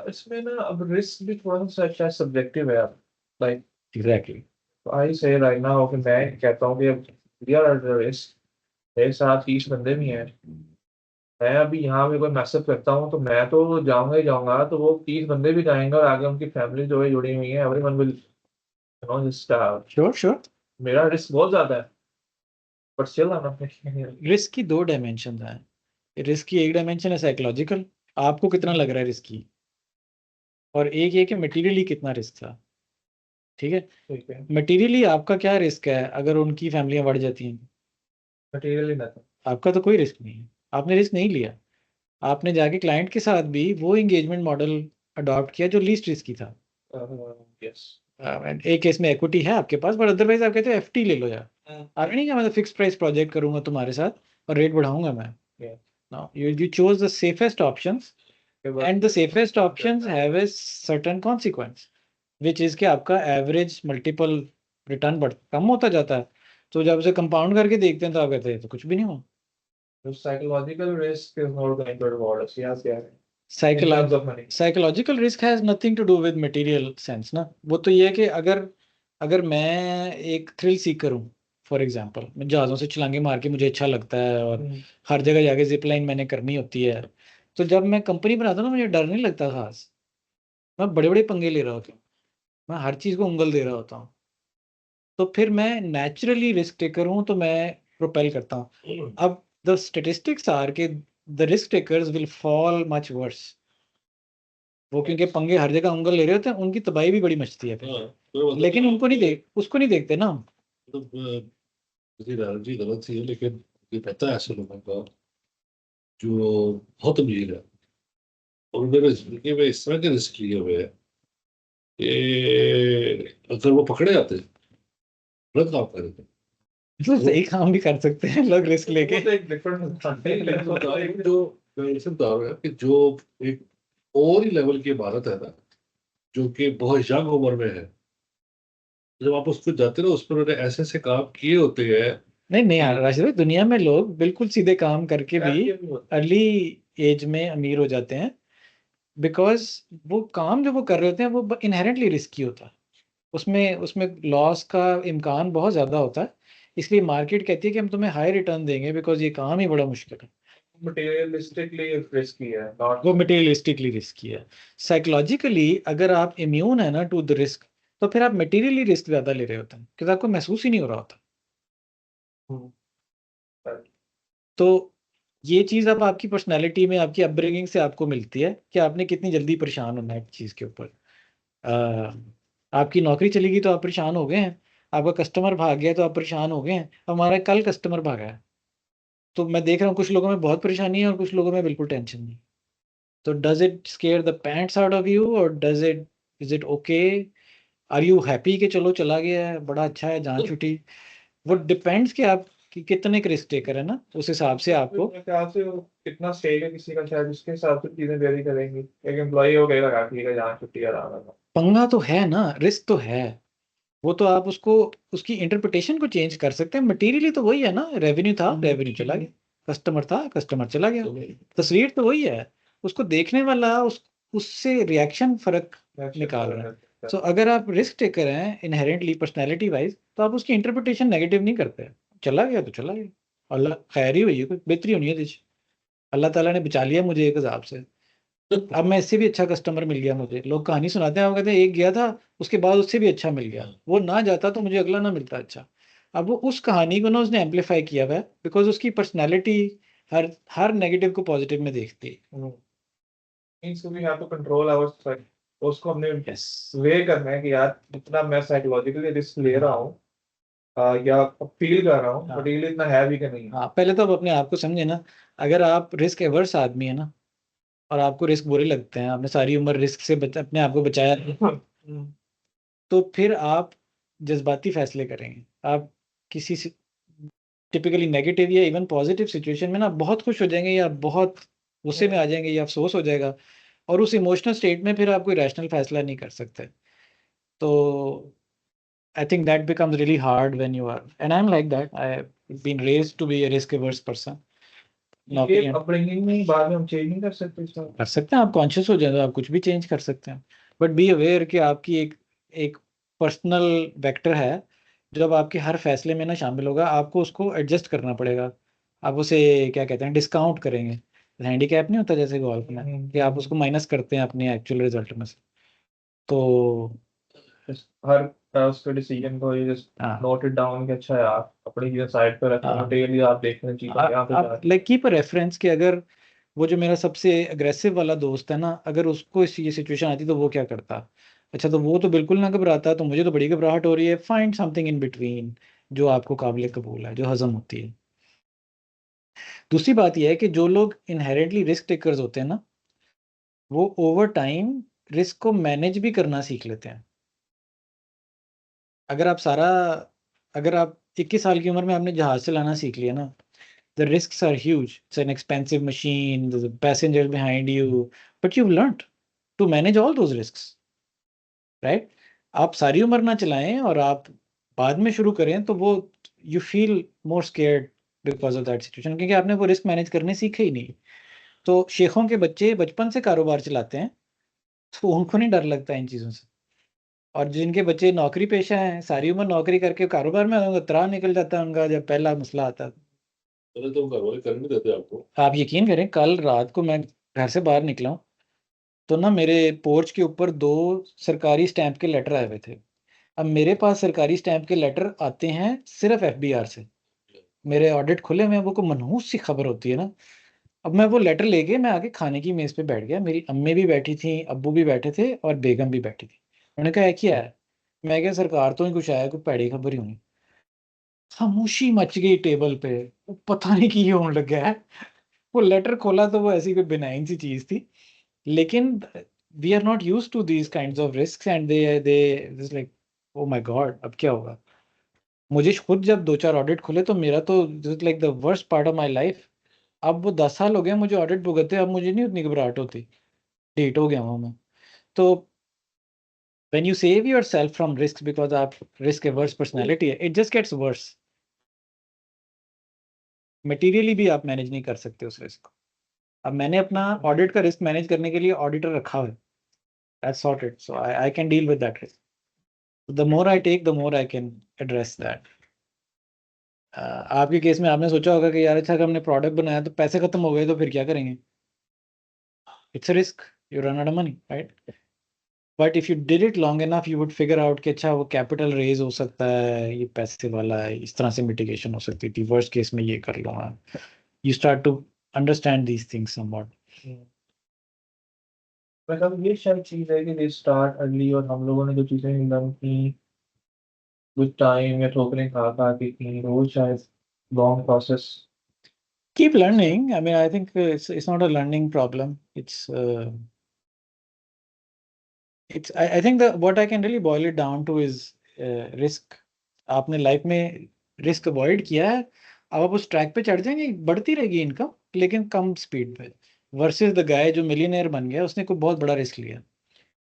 इसमें ना अब रिस्क भी थोड़ा सा शायद सब्जेक्टिव है। Like exactly. आई से राइट नाउ कि मैं कहता हूँ कि वी आर अंडर रिस्क, मेरे साथ 30 बंदे भी हैं, मैं अभी यहाँ पे कोई मैसेज करता हूँ तो मैं तो जाऊंगा ही जाऊंगा, तो वो 30 बंदे भी जाएंगे और आगे उनकी फैमिली जो है जुड़ी हुई है, everyone will you know just sure sure. मेरा रिस्क बहुत ज्यादा है, but still I am not making any. Risk की दो डायमेंशन हैं। रिस्क की एक डायमेंशन है साइकोलॉजिकल, आपको कितना लग रहा है रिस्क की, और एक ये कि मटेरियली कितना रिस्क था। ठीक है, ठीक है, मटेरियली आपका क्या रिस्क है अगर उनकी फैमिलियां बढ़ जाती हैं? Materially nothing. आपका तो कोई रिस्क नहीं है, आपने रिस्क नहीं लिया। आपने जाके क्लाइंट के साथ भी वो एंगेजमेंट मॉडल अडॉप्ट किया जो लीस्ट रिस्की था। यस, एक केस में इक्विटी है आपके पास, बट अदरवाइज आप कहते हो एफटी ले लो यार। आपने नहीं कहा मैं फिक्स प्राइस प्रोजेक्ट करूंगा तुम्हारे साथ और रेट बढ़ाऊंगा मैं। No, you chose the safest options, and the safest options have a certain consequence, which is कि आपका एवरेज मल्टीपल रिटर्न बढ़ कम होता जाता है। तो जब उसे कंपाउंड करके देखते हैं तो आप कहते हैं तो कुछ भी नहीं हुआ। the psychological risk is not going to reward us, yes, yeah, in terms of money. Psychological risk has nothing to do with material sense ना। वो तो ये है कि अगर मैं एक थ्रिल सीकर हूँ, फॉर एग्जांपल मैं जहाज़ों से छलांगे मार के मुझे अच्छा लगता है, और हर जगह जाके जिप लाइन मैंने करनी होती है, तो जब मैं कंपनी बनाता हूँ ना मुझे डर नहीं लगता खास, मैं बड़े बड़े पंगे ले रहा होता हूँ, मैं हर चीज़ को उंगल दे रहा होता हूँ, तो फिर मैं नेचुरली रिस्क टेकर हूँ, तो मैं प्रोपेल करता हूँ। अब द स्टेटिस्टिक्स आर के the risk takers will fall much worse. वो क्योंकि पंगे हर जगह उंगल ले रहे होते हैं, उनकी तबाही भी बड़ी मचती है फिर। लेकिन उनको नहीं उसको नहीं देखते ना हम। मतलब जी गलत सी है, लेकिन ये पता है ऐसे लोगों का जो बहुत अमीर है और उन्होंने जिंदगी में इस तरह के रिस्क लिए हुए हैं कि अगर वो पकड़े जाते गलत काम कर रहे थे, मतलब सही काम भी कर सकते हैं लोग रिस्क लेके। वो तो एक डिफरेंट नहीं, लेकिन बता रहे हैं कि जो मैं इसे बता रहा हूँ कि जो एक और ही लेवल की इमारत है ना, जो कि बहुत यंग उम्र में है, जब आप उस पर जाते हो ना, उस पर उन्होंने ऐसे ऐसे काम किए होते हैं नहीं नहीं यार कि राशिद भाई, दुनिया में लोग बिल्कुल सीधे काम करके भी भी होता है। अर्ली एज में अमीर हो जाते हैं, बिकॉज वो काम जो वो कर रहे होते हैं वो इनहेरेंटली रिस्की होता है, उसमें उसमें लॉस का इम्कान बहुत ज़्यादा होता है। इसलिए मार्केट कहती है कि हम तुम्हें हाई रिटर्न देंगे बिकॉज ये काम ही बड़ा मुश्किल है। मटेरियलिस्टिकली रिस्की है, नॉट वो मटेरियलिस्टिकली रिस्की है। साइकोलॉजिकली अगर आप इम्यून है ना टू द रिस्क, तो फिर आप मटेरियली रिस्क ज़्यादा ले रहे होते हैं क्योंकि आपको महसूस ही नहीं हो रहा होता। तो ये चीज़ अब आपकी पर्सनैलिटी में, आपकी अपब्रिंगिंग से आपको मिलती है कि आपने कितनी जल्दी परेशान होना है एक चीज़ के ऊपर। आपकी नौकरी चली गई तो आप परेशान हो गए हैं, आपका कस्टमर भाग गया तो आप परेशान हो गए हैं, हमारा कल कस्टमर भागा है। तो मैं देख रहा हूँ कुछ लोगों में बहुत परेशानी है और कुछ लोगों में बिल्कुल टेंशन नहीं। तो does it scare the pants out of you और does it, is it okay, are you happy कि चलो चला गया है बड़ा अच्छा है जान छुट्टी। वो डिपेंड्स कि आप कि कितने के रिस्क टेकर है ना, उस हिसाब से आपको। मेरे ख्याल से वो कितना स्टेज है किसी का, शायद उसके हिसाब से चीजें वेरी करेंगी। एक एम्प्लॉई हो गया लगा ठीक है जहाँ छुट्टी आराम है। पंगा तो है ना, रिस्क तो है। वो तो आप उसको, उसकी इंटरप्रिटेशन को चेंज कर सकते हैं। मटेरियली तो वही है ना, रेवेन्यू था रेवेन्यू चला गया, कस्टमर था कस्टमर चला गया, तस्वीर तो वही है। उसको देखने वाला उससे रिएक्शन फर्क निकाल रहा है। सो अगर आप रिस्क टेकर हैं इनहेरेंटली पर्सनैलिटी वाइज, तो आप उसकी इंटरप्रिटेशन नेगेटिव नहीं करते। चला गया तो चला गया, अल्लाह खैर ही हुई है, कोई बेहतरी होनी है देश, अल्लाह ताला ने बचा लिया मुझे एक हिसाब से। अब मैं इससे भी अच्छा कस्टमर मिल गया मुझे। लोग कहानी सुनाते हैं, वो कहते हैं एक गया था उसके बाद उससे भी अच्छा मिल गया, वो ना जाता तो मुझे अगला ना मिलता अच्छा। अब वो उस कहानी को ना उसने एम्पलीफाई किया हुआ है बिकॉज उसकी पर्सनैलिटी हर हर नेगेटिव को पॉजिटिव में देखती है। Means we have to control our, उसको हमने यस। वे करना है कि यार जितना मैं साइकोलॉजिकली रिस्क ले रहा हूँ या फील कर रहा हूँ, हाँ। बट ये इतना है भी कि नहीं है। हाँ, पहले तो आप अपने आप को समझे ना। अगर आप रिस्क एवर्स आदमी है ना, और आपको रिस्क बुरे लगते हैं, आपने सारी उम्र रिस्क से अपने आप को बचाया, तो फिर आप जज्बाती फैसले करेंगे। आप किसी टिपिकली नेगेटिव या इवन पॉजिटिव सिचुएशन में ना बहुत खुश हो जाएंगे या बहुत गुस्से में आ जाएंगे या अफसोस हो जाएगा, और उस इमोशनल स्टेट में फिर आप कोई रैशनल फैसला नहीं कर सकते। तो I think that becomes really hard when you are, and I am like that, I have been raised to be a risk averse person. ये नौकरियां अपब्रिंगिंग में बाद में हम चेंज नहीं कर सकते इसका। कर सकते हैं, आप कॉन्शियस हो जाए तो आप कुछ भी चेंज कर सकते हैं, बट बी अवेयर कि आपकी एक एक पर्सनल वेक्टर है जो अब आपके हर फैसले में ना शामिल होगा, आपको उसको एडजस्ट करना पड़ेगा। आप उसे क्या कहते हैं, डिस्काउंट करेंगे। हैंडीकैप नहीं होता जैसे गोल्फ में कि आप उसको माइनस करते हैं अपने एक्चुअल रिजल्ट में से। तो हर उसके डिसीजन को ये जस्ट हाँ, नोट इट डाउन कि अच्छा यार अपनी चीजें साइड पे रखो, हाँ, मटेरियली आप देख लें चीजों यहाँ पे जा आप लाइक कीप अ रेफरेंस कि अगर वो जो मेरा सबसे अग्रेसिव वाला दोस्त है ना, अगर उसको इस ये सिचुएशन आती तो वो क्या करता। अच्छा, तो वो तो बिल्कुल ना घबराता, तो मुझे तो बड़ी घबराहट हो रही है। फाइंड समथिंग इन बिटवीन जो आपको काबिल कबूल है, जो हजम होती है। दूसरी बात यह है कि जो लोग इनहेरेंटली रिस्क टेकर्स होते हैं ना, वो ओवर टाइम रिस्क को मैनेज भी करना सीख लेते हैं। अगर आप सारा अगर आप 21 साल की उम्र में आपने जहाज चलाना सीख लिया ना, the risks are huge. It's an expensive machine. There's a passenger behind you, but you've learned to manage all those risks, right? आप सारी उम्र ना चलाएं और आप बाद में शुरू करें तो वो you feel more scared because of that situation, क्योंकि आपने वो रिस्क मैनेज करने सीखे ही नहीं। तो शेखों के बच्चे बचपन से कारोबार चलाते हैं, तो उनको नहीं डर लगता इन चीज़ों से। और जिनके बच्चे नौकरी पेशा हैं, सारी उम्र नौकरी करके कारोबार में उनका त्राह निकल जाता है उनका जब पहला मसला आता है। पहले तो घर वाले कर नहीं देते आपको। आप यकीन करें, कल रात को मैं घर से बाहर निकला हूँ, तो ना मेरे पोर्च के ऊपर 2 सरकारी स्टैंप के लेटर आए हुए थे। अब मेरे पास सरकारी स्टैंप के लेटर आते हैं सिर्फ एफबीआर से। मेरे ऑडिट खुले हुए हैं, वो को मनहूस सी खबर होती है ना। अब मैं वो लेटर लेके मैं आके खाने की मेज़ पे बैठ गया, मेरी अम्मी भी बैठी थी, अब्बू भी बैठे थे और बेगम भी बैठी थी। उन्होंने कहा क्या है, मैं क्या सरकार तो ही कुछ आया, कोई पैड़ी खबर ही होनी। खामोशी मच गई टेबल पे, वो पता नहीं की होने लग गया है। वो लेटर खोला तो वो ऐसी कोई बिनाइन सी चीज थी, लेकिन we are not used to these kinds of risk and they this like oh my God अब क्या होगा। मुझे खुद जब 2-4 ऑडिट खुले तो मेरा तो like the worst part of my life. अब वो 10 साल हो गए मुझे ऑडिट भुगतते, अब मुझे नहीं उतनी घबराहट होती, ढीठ हो गया हूँ मैं। तो when you save yourself from risk because आप रिस्क एवर्स पर्सनैलिटी है, it just gets worse. Materially भी आप मैनेज नहीं कर सकते उस रिस्क को। अब मैंने अपना ऑडिट का रिस्क मैनेज करने के लिए ऑडिटर रखा हुआ है, that's sorted, so I can deal with that risk. The more I take the more I can address that. आपके केस में आपने सोचा होगा कि यार अच्छा अगर हमने प्रोडक्ट बनाया तो पैसे खत्म हो गए तो फिर क्या करेंगे? It's a risk, you run out of money, right? But if you did it long enough you would figure out कि अच्छा वो कैपिटल रेज हो सकता है, ये पैसे वाला है, इस तरह से मिटिगेशन हो सकती थी, वर्स्ट केस में ये कर लूँगा। You start to understand these things somewhat. मतलब ये शायद चीज़ है कि दे स्टार्ट अर्ली, और हम लोगों ने जो चीज़ें लर्न की विद टाइम या ठोकरें खा खा के की, वो शायद long process. Keep learning. I mean, I think it's not a learning problem. I think what I can really boil it down to is risk. आपने लाइफ में रिस्क अवॉइड किया है, अब आप उस ट्रैक पे चढ़ जाएंगे, बढ़ती रहेगी इनकम लेकिन कम स्पीड पे, वर्सेस द गाय जो मिलियनेयर बन गया, उसने कोई बहुत बड़ा रिस्क लिया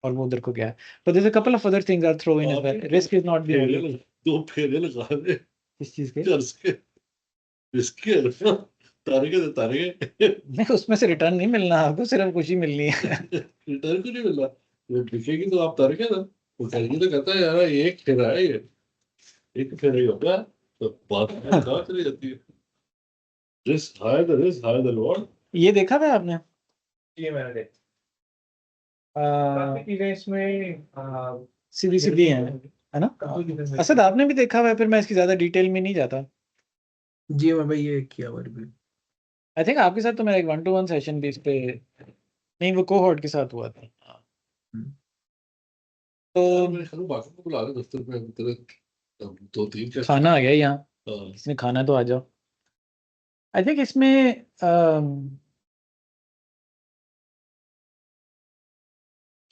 और वो उधर को गया। But there's a couple of other things are thrown in as well. Risk is not the only. दो फेरे लगा दे किस चीज के? कर्ज के, रिस्क है ना, तारे के नहीं, उसमें से रिटर्न नहीं मिलना आपको, सिर्फ खुशी मिलनी है। रिटर्न क्यों नहीं मिल रहा? वो दिखेगी तो आप तारे के ना, वो करेगी तो कहता है यार एक फेरा है ये, एक फेरा ही होगा, तो बात कहाँ चली जाती है। Risk higher the reward. ये देखा था आपने? ये मैंने देखा आ, काफ़ी चीज़ें इसमें सीधी सीधी है ना? असद आपने भी देखा हुआ है, फिर मैं इसकी ज्यादा डिटेल में नहीं जाता। जी मैं भाई ये किया हुआ रिव्यू। आई थिंक आपके साथ तो मेरा एक 1-to-1 सेशन भी इस पे, नहीं वो कोहॉर्ट के साथ हुआ था। तो मेरे ख्याल में बाकी को बुला रहे दफ्तर में तेरे, दो तीन का खाना आ गया यहाँ, हाँ। किसने खाना तो आ जाओ। आई थिंक इसमें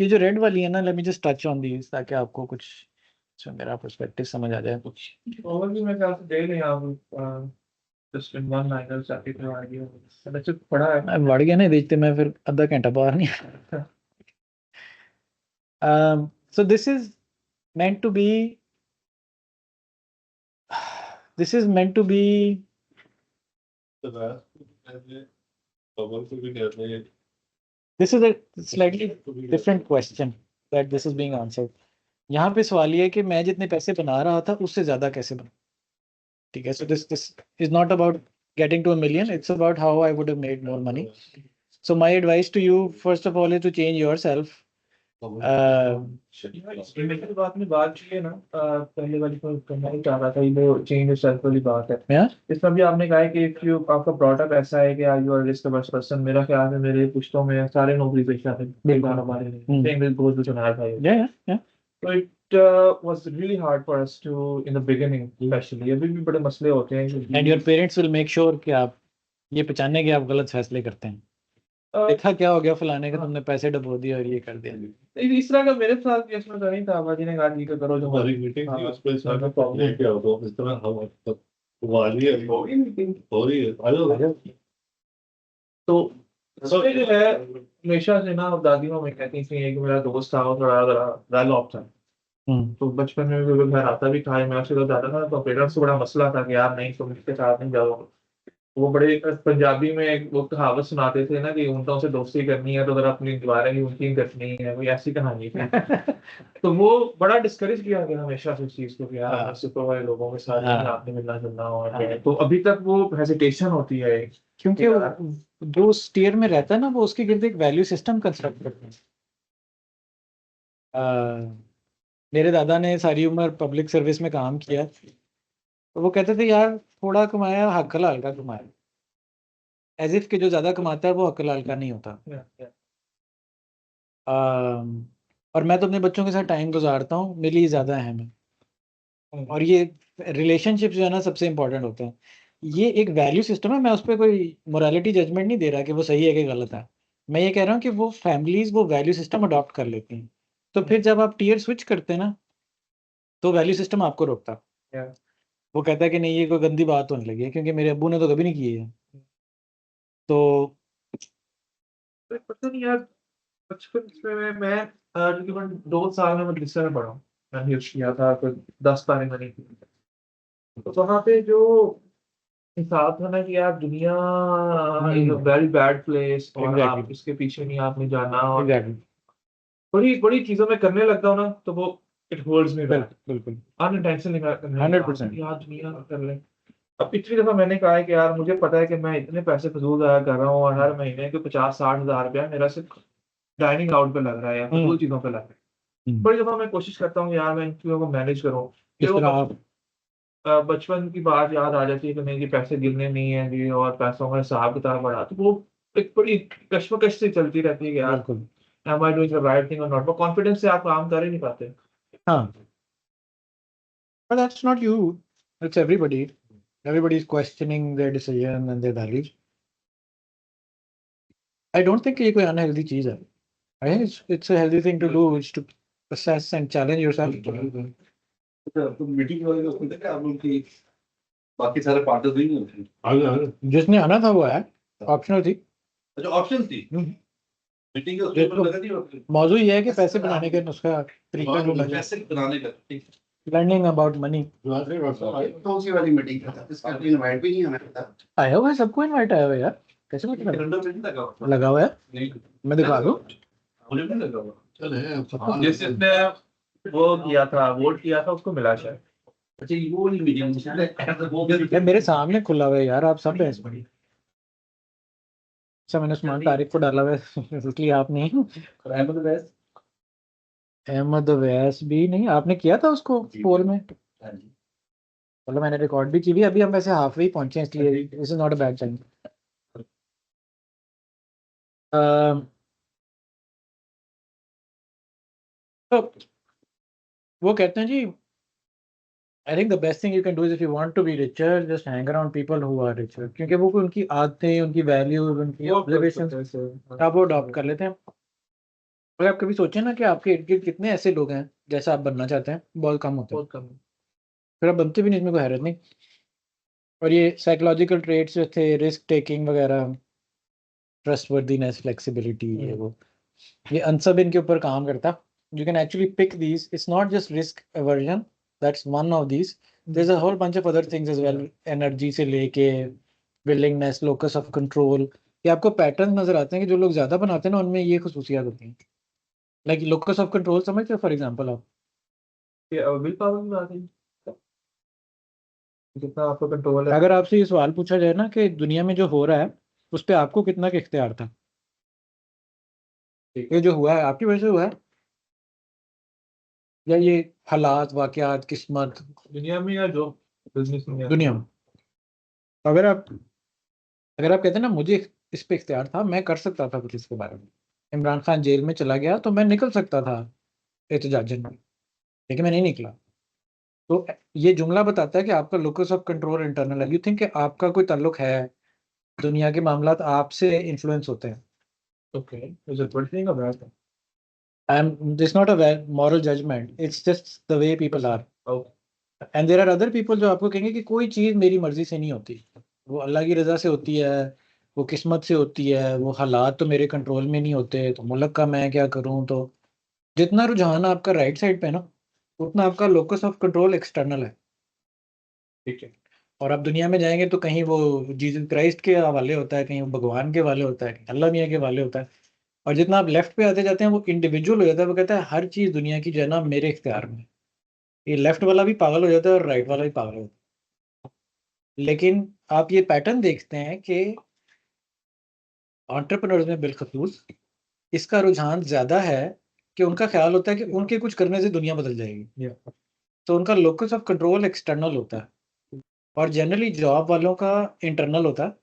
ये जो रेड वाली है ना, let me just touch on these ताकि आपको कुछ इसमें मेरा पर्सपेक्टिव समझ आ जाए कुछ। ओवरव्यू में ख्याल से दे लें आप, जस्ट इन वन लाइनर जाके तो आइडिया मैंने सिर्फ पढ़ा है। मैं बढ़ गया नहीं देखते, मैं फिर आधा घंटा बाहर नहीं। So this is meant to be this is a slightly different question that this is being answered. यहाँ पे सवाल ये है कि मैं जितने पैसे बना रहा था उससे ज्यादा कैसे बना, ठीक है? So this is not about getting to $1 million, it's about how I would have made more money. So my advice to you first of all is to change yourself. बात में बात की है ना, पहले वाली को करना ही चाह रहा था, ये वो चेंज सेल्फ वाली बात है। Yeah? इसमें भी आपने कहा है कि इफ यू आपका प्रोडक्ट ऐसा है कि you are risk averse person, मेरा ख्याल है मेरे पुश्तों में सारे नौकरी पेशा थे बिल्कुल। हमारे इंग्लिश बहुत कुछ सुना था। Yeah. So it was really hard for us to in the beginning, especially अभी भी बड़े मसले होते हैं। And your parents will make sure कि आप ये पहचाने कि आप गलत फैसले करते हैं। देखा क्या हो गया फलाने का, तुमने पैसे डबो दिए और ये कर दिया। इस तरह का मेरे साथ केस में तो नहीं था। बाजी ने कहा ठीक है करो जो हमारी मीटिंग थी उस पर सारा प्रॉब्लम क्या होगा, इस तरह हम वाली है हो रही है आ जाओ। तो इसमें जो है हमेशा से ना दादी माँ मैं कहती थी, एक मेरा दोस्त था वो थोड़ा वेल ऑफ था, तो बचपन में भी घर आता भी था, मैं उसके साथ जाता था, तो पेरेंट्स को बड़ा मसला था कि यार नहीं तुम इसके साथ नहीं जाओ। वो बड़े पंजाबी में एक वो कहावत सुनाते थे ना कि ऊँटों से दोस्ती करनी है तो अगर अपनी दीवारें भी उनकी कटनी है, कोई ऐसी कहानी थी। तो वो बड़ा डिस्करेज किया गया हमेशा से इस चीज को कि यार सुपर वाले लोगों के साथ नहीं आपने मिलना जुलना, और तो अभी तक वो हेजिटेशन होती है क्योंकि जो स्टीयर में रहता है ना वो उसके गिर्द एक वैल्यू सिस्टम कंस्ट्रक्ट करते हैं। मेरे दादा ने सारी उम्र पब्लिक सर्विस में काम किया, तो वो कहते थे यार थोड़ा कमाया हक हलाल का कमाया, एज इफ कि जो ज्यादा कमाता है वो हक हलाल का नहीं होता। और मैं तो अपने बच्चों के साथ टाइम गुजारता हूँ, मेरे लिए ज़्यादा अहम है। और ये रिलेशनशिप जो है ना सबसे इम्पोर्टेंट होता है। ये एक वैल्यू सिस्टम है, मैं उस पर कोई मोरालिटी जजमेंट नहीं दे रहा कि वो सही है कि गलत है। मैं ये कह रहा हूँ कि वो फैमिलीज वो वैल्यू सिस्टम अडॉप्ट कर लेती हैं, तो फिर जब आप टीयर स्विच करते हैं ना तो वैल्यू सिस्टम आपको रोकता। वो कहता है कि नहीं ये कोई गंदी बात होने लगी है क्योंकि मेरे अब्बू ने तो कभी नहीं की है। तो पता नहीं यार, बचपन में मैं तकरीबन 2 साल में मदरसे में पढ़ा हूँ। मैंने हिफ्ज़ किया था, फिर 10 पारे मैंने की। तो वहाँ पे जो हिसाब था ना कि यार दुनिया is a very bad place और आप एग्जैक्टली इसके पीछे नहीं आपने जाना, और एग्जैक्टली बड़ी-बड़ी चीज़ों में करने लगता हूँ ना, तो वो इट होल्ड्स मी बैक। बिल्कुल बिल्कुल अनइंटेंशनली मैं करने लगता हूँ 100%। कि यार दुनिया कर ले। अब इतनी दफ़ा मैंने कहा है कि यार मुझे पता है कि मैं इतने पैसे फ़िज़ूल ज़ाया कर रहा हूँ और हर महीने के 50-60 हज़ार रुपया मेरा सिर्फ़ डाइनिंग आउट पे लग रहा है या फ़िज़ूल चीज़ों पे लग रहा है। बड़ी दफ़ा मैं कोशिश करता हूँ यार मैं इन चीज़ों को मैनेज करूँ। फिर इस वो तरह आप बचपन की बात याद आ जाती है कि नहीं जी पैसे गिनने नहीं है जी और पैसों का हिसाब-किताब बड़ा, तो वो एक बड़ी कश्मकश सी चलती रहती है कि यार बिल्कुल am I doing the right thing और नॉट? वो कॉन्फिडेंस से आप काम कर ही नहीं पाते। हाँ, but that's not you, it's everybody is questioning their decision and their values. I don't think ये कोई unhealthy चीज है। I think it's a healthy thing to do, is to assess and challenge yourself. तो meeting वाले उसमें थे क्या आप लोग की बाकी सारे पार्टनर्स नहीं होते? हाँ, जिसने आना था वो आया, ऑप्शनल थी। अच्छा ऑप्शन थी मीटिंग के उसके देखो, ऊपर लगा नहीं होती? मौजूद ये है कि पैसे बनाने का नुस्खा तरीका ढूंढना चाहिए, पैसे बनाने का ठीक लर्निंग अबाउट मनी। कौन सी वाली मीटिंग था? इसका कोई इनवाइट भी नहीं हमें था। आया हुआ है, सबको इनवाइट आया हुआ है यार, कैसे मतलब कैलेंडर में नहीं लगा हुआ? लगा हुआ है, नहीं मैं दिखा दूं। मुझे नहीं लगा हुआ। चले जिसने वो किया था, वोट किया था उसको मिला शायद। अच्छा ये वो वाली मीटिंग वो यार मेरे सामने खुला हुआ है यार, आप सब बहस पड़ी। अच्छा मैंने उस्मान तारिक को डाला हुआ है इसलिए आप नहीं, अहमद वैस अहमद अवैस भी नहीं, आपने किया था उसको पोल में, हाँ जी मतलब मैंने रिकॉर्ड भी की भी, अभी हम वैसे हाफ वे पहुंचे हैं इसलिए this is not a bad time. तो वो कहते हैं जी, I think the best thing you can do is if you want to be richer just hang around people who are richer, क्योंकि वो उनकी आदतें, उनकी वैल्यूज, उनकी ऑब्जर्वेशंस आप वो अडॉप्ट कर लेते हैं। अगर आप कभी सोचें ना कि आपके इर्द गिर्द कितने ऐसे लोग हैं जैसा आप बनना चाहते हैं, बहुत कम होते हैं, बहुत कम। फिर आप बनते भी नहीं, इसमें कोई हैरत नहीं। और ये साइकोलॉजिकल ट्रेट्स जो थे, रिस्क टेकिंग वगैरह, ट्रस्टवर्दीनेस, फ्लेक्सिबिलिटी, ये वो, ये अनसब इनके ऊपर काम करता। You can actually pick these, it's not just risk aversion, that's one of these, there is a whole bunch of other things as well, energy से लेके विलिंगनेस, लोकस ऑफ कंट्रोल। ये आपको पैटर्न नजर आते हैं कि जो लोग ज्यादा बनाते हैं ना उनमें ये खसूसियात होती हैं। लाइक लोकस ऑफ कंट्रोल समझते हो फॉर एग्जांपल आप, ये विल पावर की बात है, कितना आपको कंट्रोल है। अगर आपसे ये सवाल पूछा जाए ना कि दुनिया में जो हो रहा है उस पर आपको कितना का इख्तियार था, ये जो हुआ है आपकी वजह से हुआ है या ये हालात, वाकयात, किस्मत, दुनिया में या जो बिजनेस में दुनिया में। तो अगर आप कहते हैं ना मुझे इस पे इख्तियार था, मैं कर सकता था कुछ इसके बारे में, इमरान खान जेल में चला गया तो मैं निकल सकता था एहतजाजन में, लेकिन मैं नहीं निकला। तो ये जुमला बताता है कि आपका लोकस ऑफ कंट्रोल इंटरनल है, यू थिंक कि आपका कोई ताल्लुक है, दुनिया के मामलात आपसे इन्फ्लुएंस होते हैं। Okay, is it good thing और bad thing? This not a moral judgment, it's just the way people are. Okay, and there are other people जो आपको कहेंगे कि कोई चीज़ मेरी मर्जी से नहीं होती, वो अल्लाह की रज़ा से होती है, वो किस्मत से होती है, वो हालात तो मेरे कंट्रोल में नहीं होते, तो मुल्क का मैं क्या करूं। तो जितना रुझान आपका राइट साइड पे है ना, उतना आपका लोकस ऑफ कंट्रोल एक्सटर्नल है। ठीक है। और आप दुनिया में जाएंगे तो कहीं वो जीसस क्राइस्ट के हवाले होता है, कहीं वो भगवान के हवाले होता है, कहीं अल्लाह मियाँ के हवाले होता है। और जितना आप लेफ्ट पे आते जाते हैं वो इंडिविजुअल हो जाता है, वो कहता है हर चीज़ दुनिया की जो है ना मेरे इख्तियार में है। ये लेफ्ट वाला भी पागल हो जाता है और राइट वाला भी पागल हो जाता है। लेकिन आप ये पैटर्न देखते हैं कि एंटरप्रेन्योर्स में बिलखसूस इसका रुझान ज़्यादा है कि उनका ख्याल होता है कि उनके कुछ करने से दुनिया बदल जाएगी, तो उनका लोकस ऑफ कंट्रोल एक्सटर्नल होता है। और जनरली जॉब वालों का इंटरनल होता है,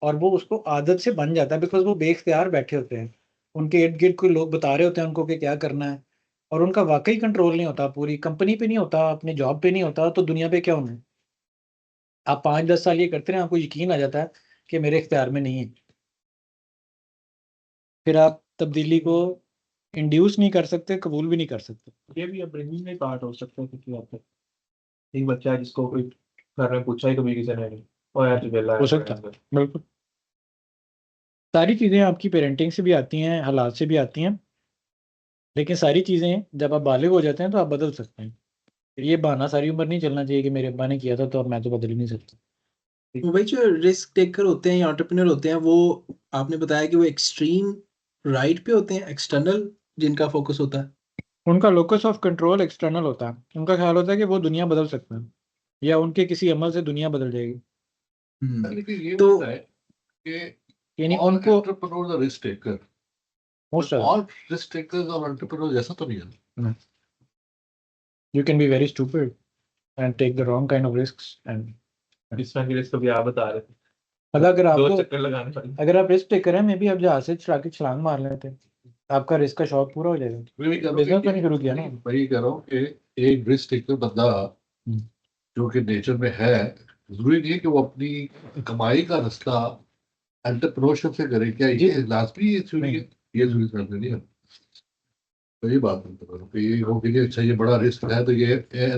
और वो उसको आदत से बन जाता है बिकॉज वो बेख्तियार बैठे होते हैं, उनके इर्द गिर्द कोई लोग बता रहे होते हैं उनको कि क्या करना है, और उनका वाकई कंट्रोल नहीं होता, पूरी कंपनी पे नहीं होता, अपने जॉब पे नहीं होता, तो दुनिया पे क्या होना है। आप 5-10 साल ये करते हैं, आपको यकीन आ जाता है कि मेरे इख्तियार में नहीं है, फिर आप तब्दीली को इंड्यूस नहीं कर सकते, कबूल भी नहीं कर सकते। ये भी अपब्रिंगिंग में पार्ट हो सकता है, क्योंकि आप एक बच्चा है जिसको कोई घर में पूछा ही कभी किसी ने नहीं, ओ यार तू वेला हो है सकता है, बिल्कुल। सारी चीज़ें आपकी पेरेंटिंग से भी आती हैं, हालात से भी आती हैं, लेकिन सारी चीज़ें जब आप बालिग हो जाते हैं तो आप बदल सकते हैं। ये बहाना सारी उम्र नहीं चलना चाहिए कि मेरे अब्बा ने किया था तो अब मैं तो बदल ही नहीं सकता। भाई जो रिस्क टेकर होते हैं या एंटरप्रेन्योर होते हैं, वो आपने बताया कि वो एक्सट्रीम राइट पे होते हैं, एक्सटर्नल जिनका फोकस होता है। उनका लोकस ऑफ कंट्रोल एक्सटर्नल होता है। उनका ख्याल होता है कि वो दुनिया बदल सकते हैं या उनके किसी अमल से दुनिया बदल जाएगी। लेकिन ये तो होता है कि यानी all उनको entrepreneurs are risk taker. Most But all risk takers और entrepreneurs जैसा तो नहीं है। You can be very stupid and take the wrong kind of risks and इस तरह की रिस्क भी आप बता रहे थे, अगर 2 आपको चक्कर लगाने वाली। अगर आप रिस्क टेकर हैं, मे बी आप जहाज से चढ़ा के छलांग मार लेते हैं, आपका रिस्क का शौक पूरा हो जाएगा। मैं भी कह रहा हूँ बिजनेस कि तो नहीं शुरू किया ना। मैं ये कह रहा हूँ कि एक रिस्क टेकर बंदा जो कि नेचर में है, जरूरी नहीं है कि वो अपनी कमाई का रास्ता एंटरप्रेन्योरशिप से करे। क्या जी। ये लाजमी है? जरूरी है? ये जरूरी करना नहीं है। तो ये बात नहीं करो कि ये हो कि अच्छा ये बड़ा रिस्क है तो ये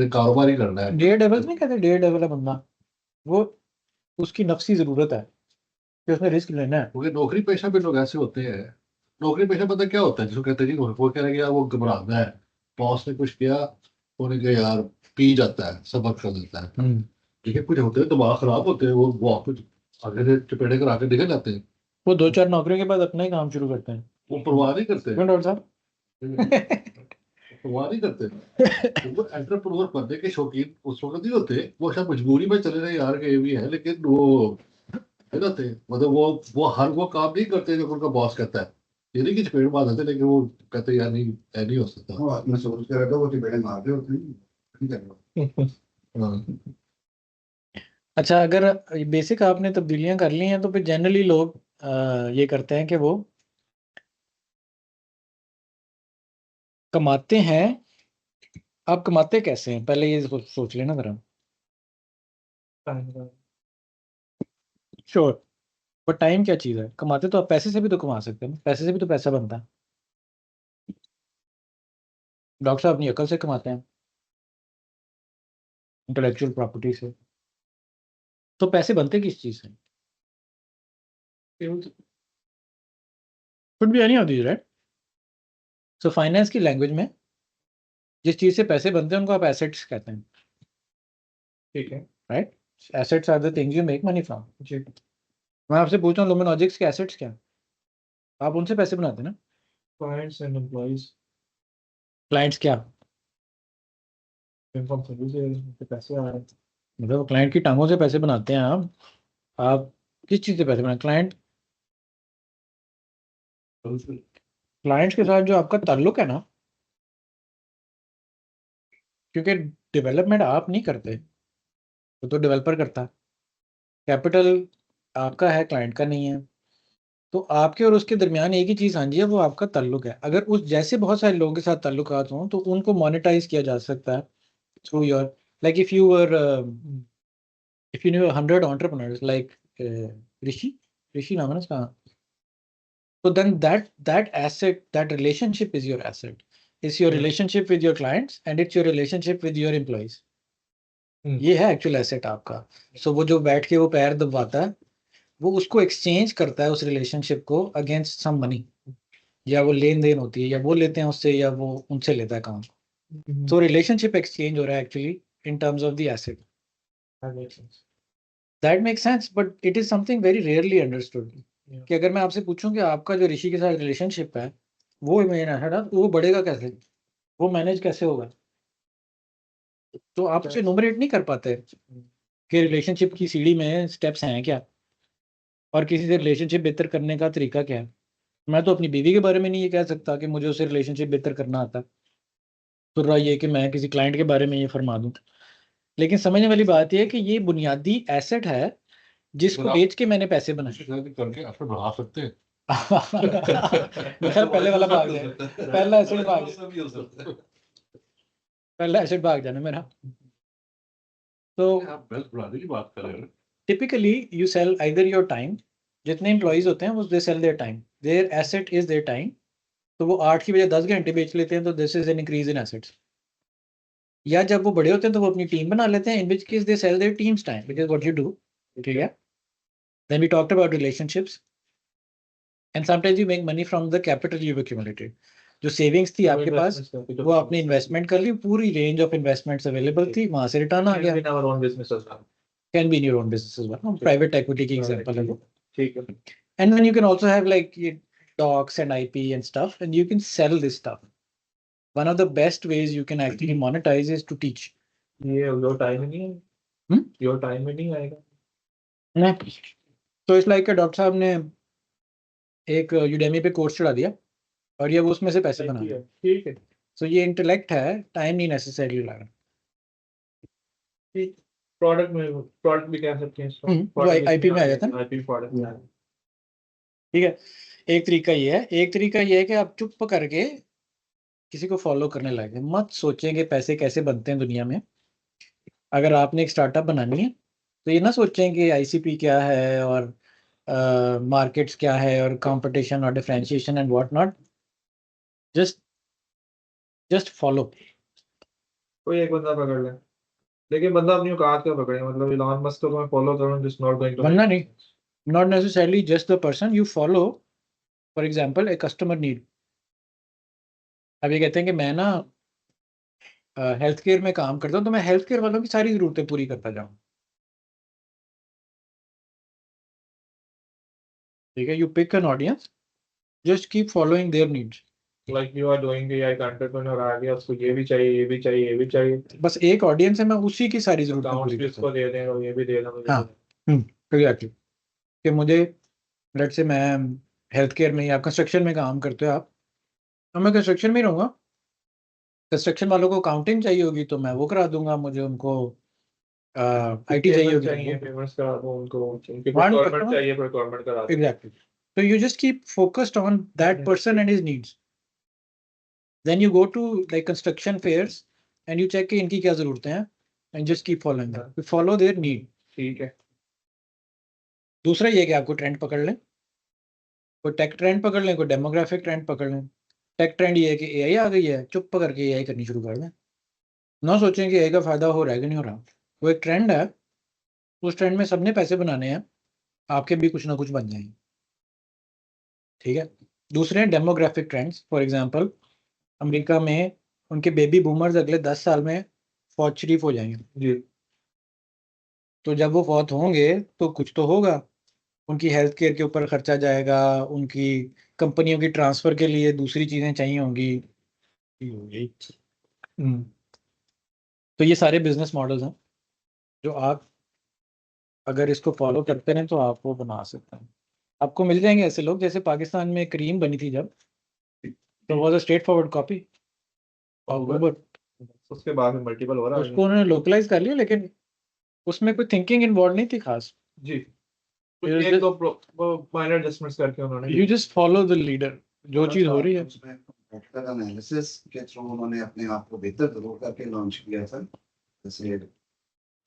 कारोबार ही करना है। डेयर डेविल्स नहीं कहते, डेयर डेविल है बंदा, वो उसकी नफ्सी जरूरत है कि उसने रिस्क लेना है। क्योंकि नौकरी पेशा भी लोग ऐसे होते हैं। नौकरी पेशा बंदा क्या होता है जिसको कहते हैं जी, वो कह रहे हैं कि यार वो घबराना है, बॉस ने कुछ किया, उन्हें कहा यार पी जाता है, सबक कर देता है। देखिए कुछ होते हैं दिमाग खराब होते हैं, वो कुछ आगे से चपेटे कर आके निकल जाते हैं। वो 2-4 नौकरियों के बाद अपना ही काम शुरू करते हैं। वो परवाह नहीं करते। क्यों डॉक्टर साहब? परवाह नहीं करते। वो एंटरप्रेन्योर बनने के शौकीन उस वक्त नहीं होते, वो शायद मजबूरी में चले रहे यार के ये भी है, लेकिन वो है ना थे, मतलब वो हर वो काम नहीं करते जो उनका बॉस कहता है। ये नहीं कि चपेट मार देते, लेकिन वो कहते यार नहीं ऐ नहीं हो सकता। वो आत्मा सोच के रहता, वो चपेटे मार रहे होते हैं, नहीं करना। हाँ। अच्छा, अगर बेसिक आपने तब्दीलियां कर ली हैं तो फिर जनरली लोग ये करते हैं कि वो कमाते हैं। आप कमाते कैसे हैं, पहले ये सोच लेना जरा। श्योर, पर टाइम क्या चीज़ है? कमाते तो आप पैसे से भी तो कमा सकते हैं ना, पैसे से भी तो पैसा बनता है। डॉक्टर साहब अपनी अकल से कमाते हैं, इंटेलेक्चुअल प्रॉपर्टी से। तो पैसे बनते किस चीज़ से? Could be any of these, right? So finance की लैंग्वेज में जिस चीज़ से पैसे बनते हैं उनको आप एसेट्स कहते हैं, ठीक है। Right? Assets are the things you make money from. जी। मैं आपसे पूछता हूँ लुमिनोजिक्स के एसेट्स क्या हैं? आप उनसे पैसे बनाते हैं ना। क्लाइंट्स एंड एम्प्लॉइज, क्लाइंट्स क्या? इनकम सर्विसेज पे पैसे आ रहे हैं। मतलब क्लाइंट की टांगों से पैसे बनाते हैं आप किस चीज़ से पैसे बनाते? क्लाइंट्स के साथ जो आपका ताल्लुक है ना, क्योंकि डेवलपमेंट आप नहीं करते, तो डेवलपर करता है। कैपिटल आपका है, क्लाइंट का नहीं है। तो आपके और उसके दरमियान एक ही चीज़ साझी है, वो आपका ताल्लुक है। अगर उस जैसे बहुत सारे लोगों के साथ ताल्लुकात हों तो उनको मोनेटाइज किया जा सकता है through your, like if you know 100 entrepreneurs like Rishi नाम है ना उसका। So then that asset, that relationship is your asset. It's your relationship with your clients and it's your relationship with your employees. ये है एक्चुअल एसेट आपका। सो वो जो बैठ के वो पैर दबाता है, वो उसको एक्सचेंज करता है उस रिलेशनशिप को अगेंस्ट सम मनी, या वो लेन देन होती है, या वो लेते हैं उससे या वो उनसे लेता है काम। तो रिलेशनशिप एक्सचेंज हो रहा है actually in terms of the asset. That make sense, but it is something very rarely understood. कि अगर मैं आपसे पूछूं कि आपका जो ऋषि के साथ रिलेशनशिप है वो मेन एसेट है, तो वो बढ़ेगा कैसे, वो मैनेज कैसे होगा? तो आप उसे नुमरेट नहीं कर पाते कि रिलेशनशिप की सीढ़ी में स्टेप्स हैं क्या, और किसी से रिलेशनशिप बेहतर करने का तरीका क्या है। मैं तो अपनी बीवी के बारे में नहीं ये कह सकता कि मुझे उससे रिलेशनशिप बेहतर करना आता है, तो रहा ये कि मैं किसी क्लाइंट के बारे में ये फरमा दूं। लेकिन समझने वाली बात यह है कि ये बुनियादी एसेट है जिसको बेच के मैंने पैसे बनाए। करके अपने बढ़ा सकते हैं। मेरा पहले वाला भाग जाए, पहला एसेट भाग जाए, पहला एसेट भाग जाना मेरा। तो आप वेल्थ बढ़ाने की बात कर रहे हैं। Typically you sell either your time. जितने एम्प्लॉइज होते हैं वो they sell their time, their asset is their time. तो वो 8 की बजाय 10 घंटे बेच लेते हैं, तो this is an increase in assets. या जब वो बड़े होते हैं तो वो अपनी टीम बना लेते हैं, in which case they sell their teams time, which is what you do. ठीक है, then we talked about relationships and sometimes you make money from the capital you accumulated. जो सेविंग्स थी आपके पास वो आपने इन्वेस्टमेंट कर ली, पूरी रेंज ऑफ इन्वेस्टमेंट्स अवेलेबल थी, वहां से रिटर्न आ गया। our own business as well. Can be in your own business as well, private equity की एग्जांपल है वो। ठीक है। And then you can also have like docs and IP and stuff, and you can sell this stuff. One of the best ways you can actually monetize is to teach. ये your time में नहीं है? हम्म? Your time में नहीं आएगा? नहीं, तो इस लाइक डॉक्टर साहब ने एक यूडेमी पे कोर्स चढ़ा दिया और ये वो उसमें से पैसे बना रहे। ठीक है। सो ये इंटेलेक्ट है, टाइम नहीं नेसेसरीली लगा। प्रोडक्ट भी कह सकते हैं इसको। जो IP में आ जाता है ना, IP प्रोडक्ट में। ठीक है। एक तरीका ये है कि आप चुप करके किसी को फॉलो करने लगे, मत सोचें कि पैसे कैसे बनते हैं दुनिया में। अगर आपने एक स्टार्टअप बनानी है तो ये ना सोचें कि ICP क्या है और मार्केट्स क्या है और कंपटीशन और differentiation and what not. Just follow. कोई एक बंदा पकड़ ले, लेकिन बंदा अपनी औकात का पकड़े। मतलब इलॉन मस्क को मैं फॉलो करूं, जस्ट नॉट गोइंग टू बनना नहीं, not necessarily just the person you follow. For example a customer need. अब ये कहते हैं कि मैं ना हेल्थ केयर में काम करता हूँ तो मैं हेल्थ केयर वालों की सारी ज़रूरतें पूरी करता जाऊँ। ठीक है, you pick an audience, just keep following their needs. Like you are doing AI content और आ गया उसको ये भी चाहिए, ये भी चाहिए, ये भी चाहिए। बस एक ऑडियंस है, मैं उसी की सारी ज़रूरतें अकाउंट्स पूरी भी करता उसको हूँ। दे दें और ये भी दे दें मुझे। हाँ, एग्जैक्टली। कि मुझे लेट से मैं हेल्थ केयर में या कंस्ट्रक्शन में काम करते हो आप, तो मैं कंस्ट्रक्शन में ही रहूँगा। कंस्ट्रक्शन वालों को अकाउंटिंग चाहिए होगी तो मैं वो करा दूंगा, मुझे उनको IT चाहिए होगी चाहिए, पेमेंट्स करा दो उनको, उनकी One रिक्वायरमेंट customer- चाहिए, रिक्वायरमेंट करा दो। Exactly. So you just keep focused on that person and his needs. Then you go to like construction fairs and you check कि इनकी क्या ज़रूरतें हैं and just keep following them. You follow their need. ठीक है। दूसरा ये कि आपको ट्रेंड पकड़ लें, कोई टेक ट्रेंड पकड़ लें, कोई डेमोग्राफिक ट्रेंड पकड़ लें। टेक ट्रेंड ये है कि AI आ गई है, चुप करके AI करनी शुरू कर दें। ना सोचें कि AI का फ़ायदा हो रहा है कि नहीं हो रहा। वो एक ट्रेंड है, उस ट्रेंड में सबने पैसे बनाने हैं, आपके भी कुछ ना कुछ बन जाएंगे। ठीक है। दूसरे हैं demographic trends. For example America में उनके बेबी बूमर्स अगले 10 साल में फौज शरीफ हो जाएंगे जी। तो जब वो फौत होंगे तो कुछ तो होगा, उनकी हेल्थ केयर के ऊपर खर्चा जाएगा, उनकी कंपनियों की ट्रांसफ़र के लिए दूसरी चीज़ें चाहिए होंगी। तो ये सारे बिजनेस मॉडल्स हैं जो आप अगर इसको फॉलो करते रहें तो आप वो बना सकते हैं। आपको मिल जाएंगे ऐसे लोग, जैसे पाकिस्तान में क्रीम बनी थी जब, तो was a straight forward copy of Uber. उसके बाद में मल्टीपल हो रहा है। उसको उन्होंने लोकलाइज कर लिया, लेकिन उसमें कोई थिंकिंग इन्वॉल्व नहीं थी खास। जी। कुछ एक दो माइनर एडजस्टमेंट्स करके उन्होंने। You just follow the leader, जो चीज़ हो रही है। उसमें प्रैक्टिकल एनालिसिस के थ्रू उन्होंने अपने आप को बेहतर जरूर करके लॉन्च किया था। जैसे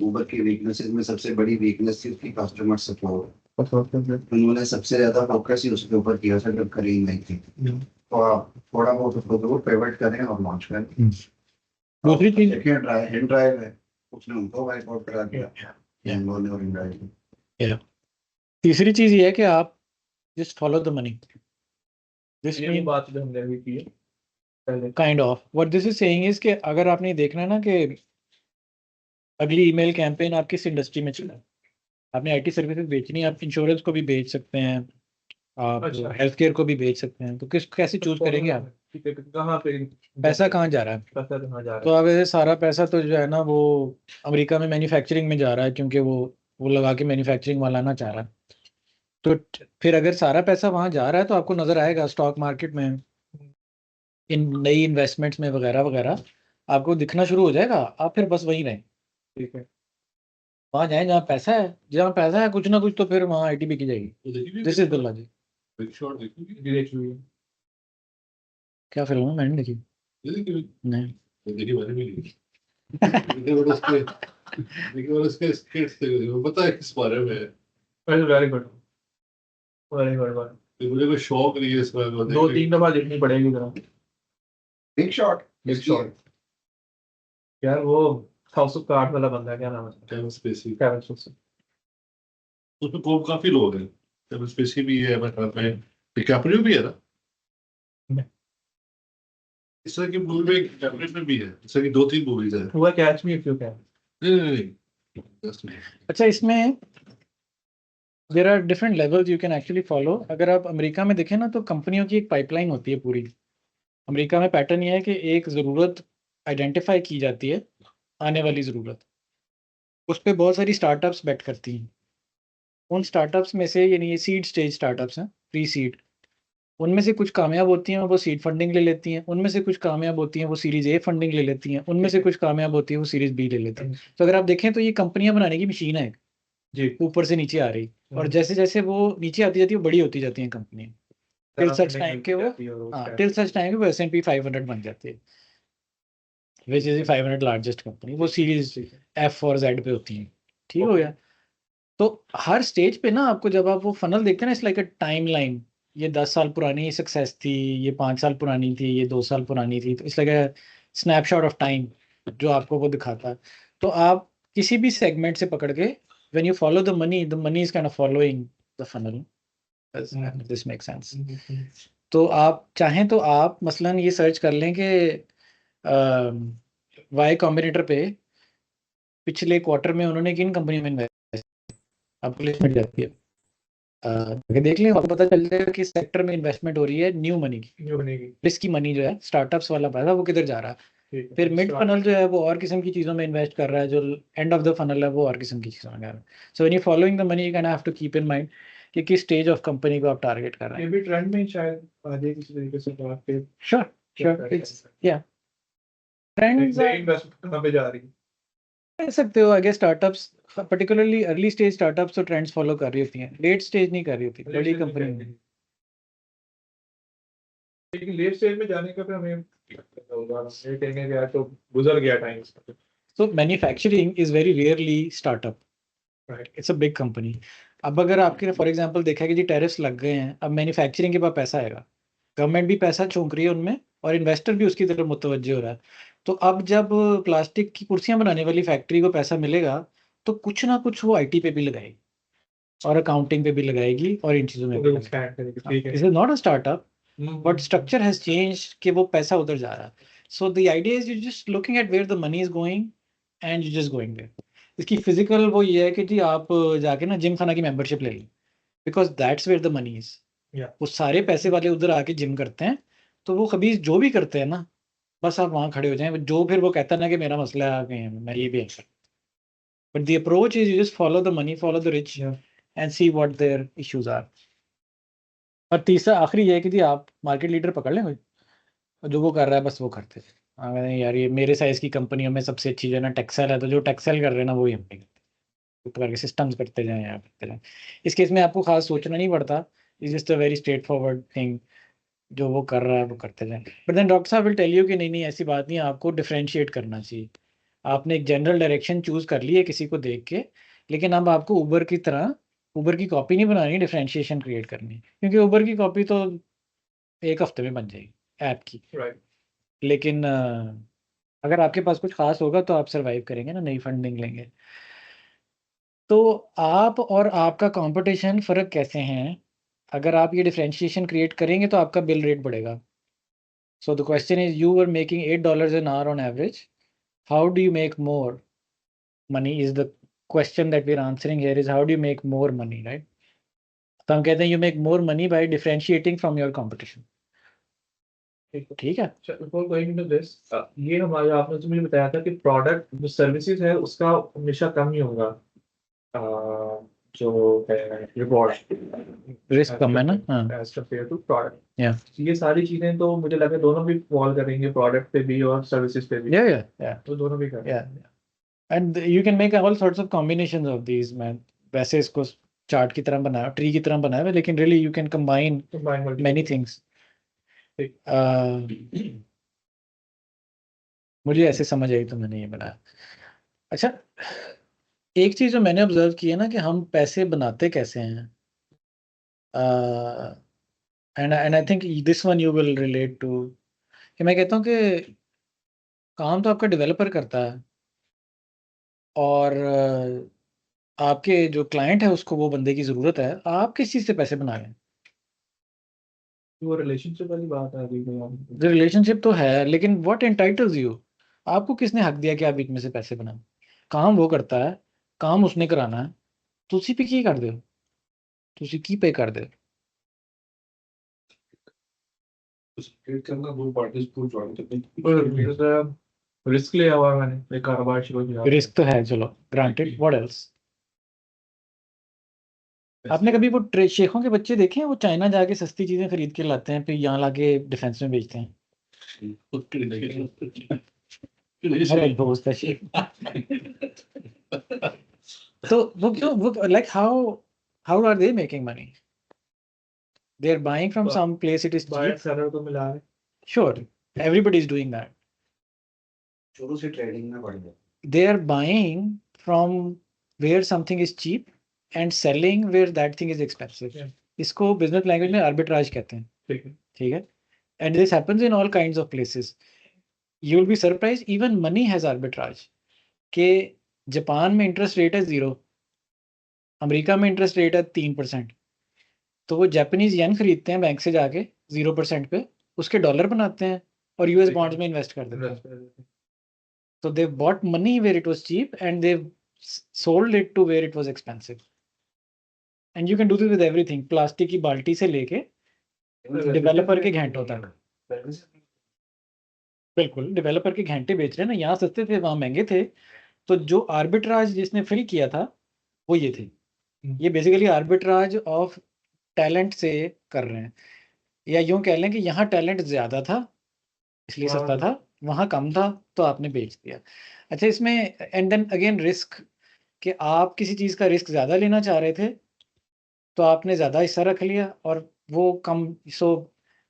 उबर की वीकनेसेस में सबसे बड़ी वीकनेस थी उसकी कस्टमर सपोर्ट। उन्होंने सबसे ज्यादा फोकस ही उसके ऊपर किया था जब खरीद नहीं थी। तो आप थोड़ा बहुत उसको जरूर पिवट करें और लॉन्च करें। दूसरी चीज ड्राइव है, उसने उनको वाइप आउट करा दिया एंगोल और इंड्राइव। तीसरी चीज ये है कि आप just follow the money. This ये बात जो हमने भी की है पहले। Kind of what this is saying is कि अगर आपने देखना है ना कि अगली ईमेल कैंपेन आप किस इंडस्ट्री में चला, आपने IT सर्विसेज बेचनी है, आप इंश्योरेंस को भी बेच सकते हैं, आप हेल्थ केयर को भी बेच सकते हैं, तो किस कैसे चूज करेंगे आप? कहाँ पे पैसा कहाँ जा रहा है? पैसा कहाँ जा रहा है? तो अब ऐसे सारा पैसा तो जो है ना वो अमेरिका में मैन्युफैक्चरिंग में जा रहा है, क्योंकि वो लगा के मैन्युफैक्चरिंग वाला ना चाह रहा है। तो फिर अगर सारा पैसा वहाँ जा रहा है तो आपको नज़र आएगा स्टॉक मार्केट में, इन नई इन्वेस्टमेंट्स में वगैरह वगैरह आपको दिखना शुरू हो जाएगा। आप फिर बस वहीं रहें, ठीक है। वहाँ जाएं जहाँ पैसा है, जहाँ पैसा है कुछ ना कुछ तो फिर वहाँ IT बिकी जाएगी। This is the logic. क्या फिल्म है? मैंने देखी नहीं। पता है किस बारे में है? Very good, very good. मुझे कोई शौक नहीं है इसमें। 2-3 दफा देखनी पड़ेगी जरा। Big shot. बिग शॉट यार वो हाउस ऑफ कार्ड वाला बंदा क्या नाम है केविन स्पेसी, केविन स्पेसी। उसमें काफी लोग हैं। केविन स्पेसी भी है, मैं ख्याल में डिकैप्रियो भी है ना इस तरह की मूवी में, डिकैप्रियो में भी है, इस तरह की 2-3 मूवीज है। हुआ catch me if you can. नहीं, just नहीं। अच्छा, इसमें there are different levels you can actually follow. अगर आप अमेरिका में देखें ना, तो कंपनियों की एक पाइपलाइन होती है पूरी। अमेरिका में पैटर्न ये है कि एक ज़रूरत आइडेंटिफाई की जाती है, आने वाली ज़रूरत, उस पे बहुत सारी स्टार्टअप्स बेट करती हैं। उन स्टार्टअप्स में से, यानी ये सीड स्टेज स्टार्टअप्स हैं, प्री सीड, उनमें से कुछ कामयाब होती हैं, वो सीड फंडिंग ले लेती हैं। उनमें से कुछ कामयाब होती हैं, वो सीरीज ए फंडिंग ले लेती हैं। उनमें से कुछ कामयाब होती है, वो सीरीज बी ले लेती हैं। तो अगर आप देखें तो ये कंपनियां बनाने की मशीन है, जी ऊपर से नीचे आ रही, और जैसे जैसे वो नीचे आती जाती है, वो बड़ी होती जाती हैं कंपनियां, टिल सच टाइम के वो, टिल सच टाइम के वो S&P 500 बन जाती है, विच इज 500 लार्जेस्ट कंपनी। वो सीरीज F और Z पे होती हैं। ठीक हो गया। तो हर स्टेज पे ना, आपको जब आप वो फनल देखते हैं ना, it's like a time line. ये 10 साल पुरानी सक्सेस थी, ये 5 साल पुरानी थी, ये 2 साल पुरानी थी। तो it's like a snapshot of time जो आपको वो दिखाता है। तो आप किसी भी सेगमेंट से पकड़ के, when you follow the money is kind of following the funnel. This make sense. तो आप चाहें तो आप मसलन ये सर्च कर लें कि वाई कॉम्बिनेटर पे पिछले क्वार्टर में उन्होंने किन कंपनी में इन्वेस्ट, आपको लिस्ट मिल जाती है। अगर देख लें, आपको पता चल जाएगा कि सेक्टर में इन्वेस्टमेंट हो रही है न्यू मनी की, जो बनेगी। रिस्की मनी जो है, स्टार्टअप्स वाला पैसा वो किधर जा रहा है। ठीक है। फिर मिड फनल जो है वो और किस्म की चीज़ों में इन्वेस्ट कर रहा है, जो एंड ऑफ द फनल है वो और किस्म की चीज़ों में कर रहा है। So when you following the money, you can have to keep in mind कि किस स्टेज ऑफ कंपनी को आप टारगेट कर रहे ये हैं। भी ट्रेंड में शायद आ जाए किसी तरीके से बात पे। श्योर श्योर, इट्स या ट्रेंड्स इन्वेस्टमेंट कहाँ पे जा रही है। कह सकते हो। आगे startups, particularly early stage startups तो ट्रेंड्स फॉलो कर रही होती हैं, लेट स्टेज नहीं कर रही होती बड़ी कंपनी में। लेकिन लेट स्टेज में जाने का फिर हमें ये कहेंगे कि यार तो गुजर गया time. So manufacturing is very rarely startup. Right. It's a big company. अब अगर आपके फॉर एग्जांपल देखा कि जी टैरिफ्स लग गए हैं, अब मैन्युफैक्चरिंग के पास पैसा आएगा, गवर्नमेंट भी पैसा झोंक रही है उनमें, और इन्वेस्टर भी उसकी तरफ मुतवज्जे हो रहा है। तो अब जब प्लास्टिक की कुर्सियां बनाने वाली फैक्ट्री को पैसा मिलेगा, तो कुछ ना कुछ वो IT पे भी लगाएगी, और अकाउंटिंग पे भी लगाएगी, और इन चीज़ों में भी लगाएगी। ठीक है। This is not a startup, but structure has change कि वो पैसा उधर जा रहा है। So the idea is you just looking at where the money is going and you just going there. इसकी फिजिकल वो ये है कि जी आप जाके ना जिम खाना की मेंबरशिप ले लें, because that's where the money is. वो सारे पैसे वाले उधर आके जिम करते हैं, तो वो खबीज जो भी करते हैं ना, बस आप वहाँ खड़े हो जाएं। जो फिर वो कहता है ना कि मेरा मसला है, मैं ये भी है, but the approach is you just follow the money, follow the rich, and see what their issues are. और तीसरा आखिरी ये है कि जी आप मार्केट लीडर पकड़ लें कोई, और जो वो कर रहा है बस वो करते थे। नहीं यार, ये मेरे साइज़ की कंपनियों में सबसे अच्छी जो है ना टेक्सटाइल है, तो जो टेक्सटाइल कर रहे हैं ना वही हम नहीं करते। ऊपर करके सिस्टम्स करते जाएं या करते जाएं। इस केस में आपको खास सोचना नहीं पड़ता, is just a very straight forward thing, जो वो कर रहा है वो करते जाएं। बट देन डॉक्टर साहब विल टेल यू कि नहीं नहीं ऐसी बात नहीं है, आपको डिफ्रेंशिएट करना चाहिए। आपने एक जनरल डायरेक्शन चूज़ कर ली है किसी को देख के, लेकिन अब आपको ऊबर की तरह ऊबर की कॉपी नहीं बनानी, डिफ्रेंशिएशन क्रिएट करनी है। क्योंकि ऊबर की कॉपी तो एक हफ्ते में बन जाएगी ऐप की, राइट। लेकिन अगर आपके पास कुछ खास होगा तो आप सरवाइव करेंगे ना, नई फंडिंग लेंगे। तो आप और आपका कंपटीशन फ़र्क कैसे हैं? अगर आप ये डिफरेंशिएशन क्रिएट करेंगे तो आपका बिल रेट बढ़ेगा। So the question is, you were making $8 an hour on average, how do you make more money is the question that we are answering here, is how do you make more money, right? तो हम कहते हैं you make more money by differentiating from your competition. ठीक है। Before going into this, ये हमारा आपने जो मुझे बताया था कि प्रोडक्ट जो सर्विसेज है उसका हमेशा कम ही होगा, जो है रिवॉर्ड रिस्क कम है ना। हाँ, एज कंपेयर टू प्रोडक्ट। या ये सारी चीजें तो मुझे लगे दोनों भी फॉल करेंगे, प्रोडक्ट पे भी और सर्विसेज पे भी। या तो दोनों भी करेंगे। And you can make all sorts of combinations of these. मैं वैसे इसको चार्ट की तरह बनाया, ट्री की तरह बनाया हुआ है, लेकिन really you can combine many things. मुझे ऐसे समझ आई तो मैंने ये बनाया। अच्छा, एक चीज़ जो मैंने ऑब्जर्व की है ना, कि हम पैसे बनाते कैसे हैं, and I think this one you will relate to, कि मैं कहता हूँ कि काम तो आपका डेवलपर करता है, और आपके जो क्लाइंट है उसको वो बंदे की ज़रूरत है, आप किस चीज़ से पैसे बना रहे हैं? वो रिलेशनशिप वाली बात आ गई है। रिलेशनशिप तो है, लेकिन व्हाट एंटाइटल्स यू? आपको किसने हक दिया कि आप बीच में से पैसे बनाएं? काम वो करता है, काम उसने कराना है, ਤੁਸੀਂ पे ਕੀ ਕਰਦੇ ਹੋ? ਤੁਸੀਂ ਕੀ पे ਕਰਦੇ हो? क्रिएट करना, दो पार्टीज को ज्वाइन करने रिस्क लिया हुआ है मैंने, एक कारोबार शुरू किया। रिस्क तो है, चलो ग्रांटेड, व्हाट एल्स? आपने कभी वो शेखों के बच्चे देखे हैं, वो चाइना जाके सस्ती चीज़ें खरीद के लाते हैं, फिर यहाँ लाके डिफेंस में बेचते हैं? मेरा एक दोस्त है शेख। तो वो क्यों, वो like how are they making money? They are buying from some place, it is buyer cheap. Seller को मिला है। Sure, everybody is doing that. शुरू से ट्रेडिंग में बढ़ गया। They are buying from where something is cheap and selling where that thing is expensive. Yeah. इसको business language में आर्बिट्राज कहते हैं, ठीक है। ठीक है? And this happens in all kinds of places. You will be surprised, even money has arbitrage. कि Japan में इंटरेस्ट रेट है 0, अमेरिका में इंटरेस्ट रेट है 3%, तो वो जापानीज येन खरीदते हैं बैंक से जाके 0% पे, उसके डॉलर बनाते हैं और यूएस बॉन्ड्स में इन्वेस्ट कर देते हैं। So they bought money where it was cheap and they sold it to where it was expensive. And you can do this with everything, plastic की बाल्टी से लेके डेवलपर के घंटों तक। बिल्कुल, डेवलपर के घंटे बेच रहे हैं ना, यहाँ सस्ते थे वहाँ महंगे थे। तो जो आर्बिट्राज जिसने फिल किया था वो ये थे। ये बेसिकली आर्बिट्राज ऑफ टैलेंट से कर रहे हैं, या यूँ कह लें कि यहाँ टैलेंट ज़्यादा था इसलिए सस्ता था, वहाँ कम था तो आपने बेच दिया। अच्छा, इसमें एंड देन अगेन रिस्क, कि आप किसी चीज़ का रिस्क ज़्यादा लेना चाह रहे थे तो आपने ज़्यादा हिस्सा रख लिया और वो कम। सो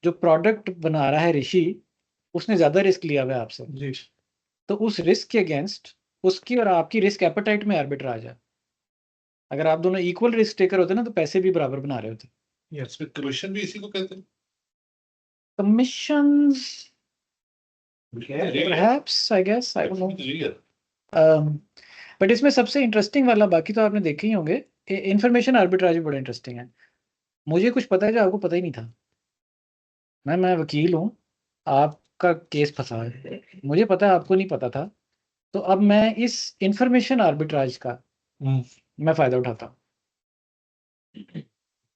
जो प्रोडक्ट बना रहा है ऋषि, उसने ज़्यादा रिस्क लिया हुआ है आपसे, जी। तो उस रिस्क के अगेंस्ट उसकी और आपकी रिस्क एपेटाइट में आर्बिट्राज है। अगर आप दोनों इक्वल रिस्क टेकर होते ना तो पैसे भी बराबर बना रहे होते। इसमें कमीशन भी इसी को कहते हैं। Commissions perhaps, I guess, I don't know. But इसमें सबसे इंटरेस्टिंग वाला, बाकी तो आपने देखे ही होंगे, इंफॉर्मेशन आर्बिट्राज भी बड़ा इंटरेस्टिंग है। मुझे कुछ पता है जो आपको पता ही नहीं था। मैं वकील हूँ, आपका केस फंसा है, मुझे पता है आपको नहीं पता था, तो अब मैं इस इंफॉर्मेशन आर्बिट्राज का मैं फ़ायदा उठाता हूँ।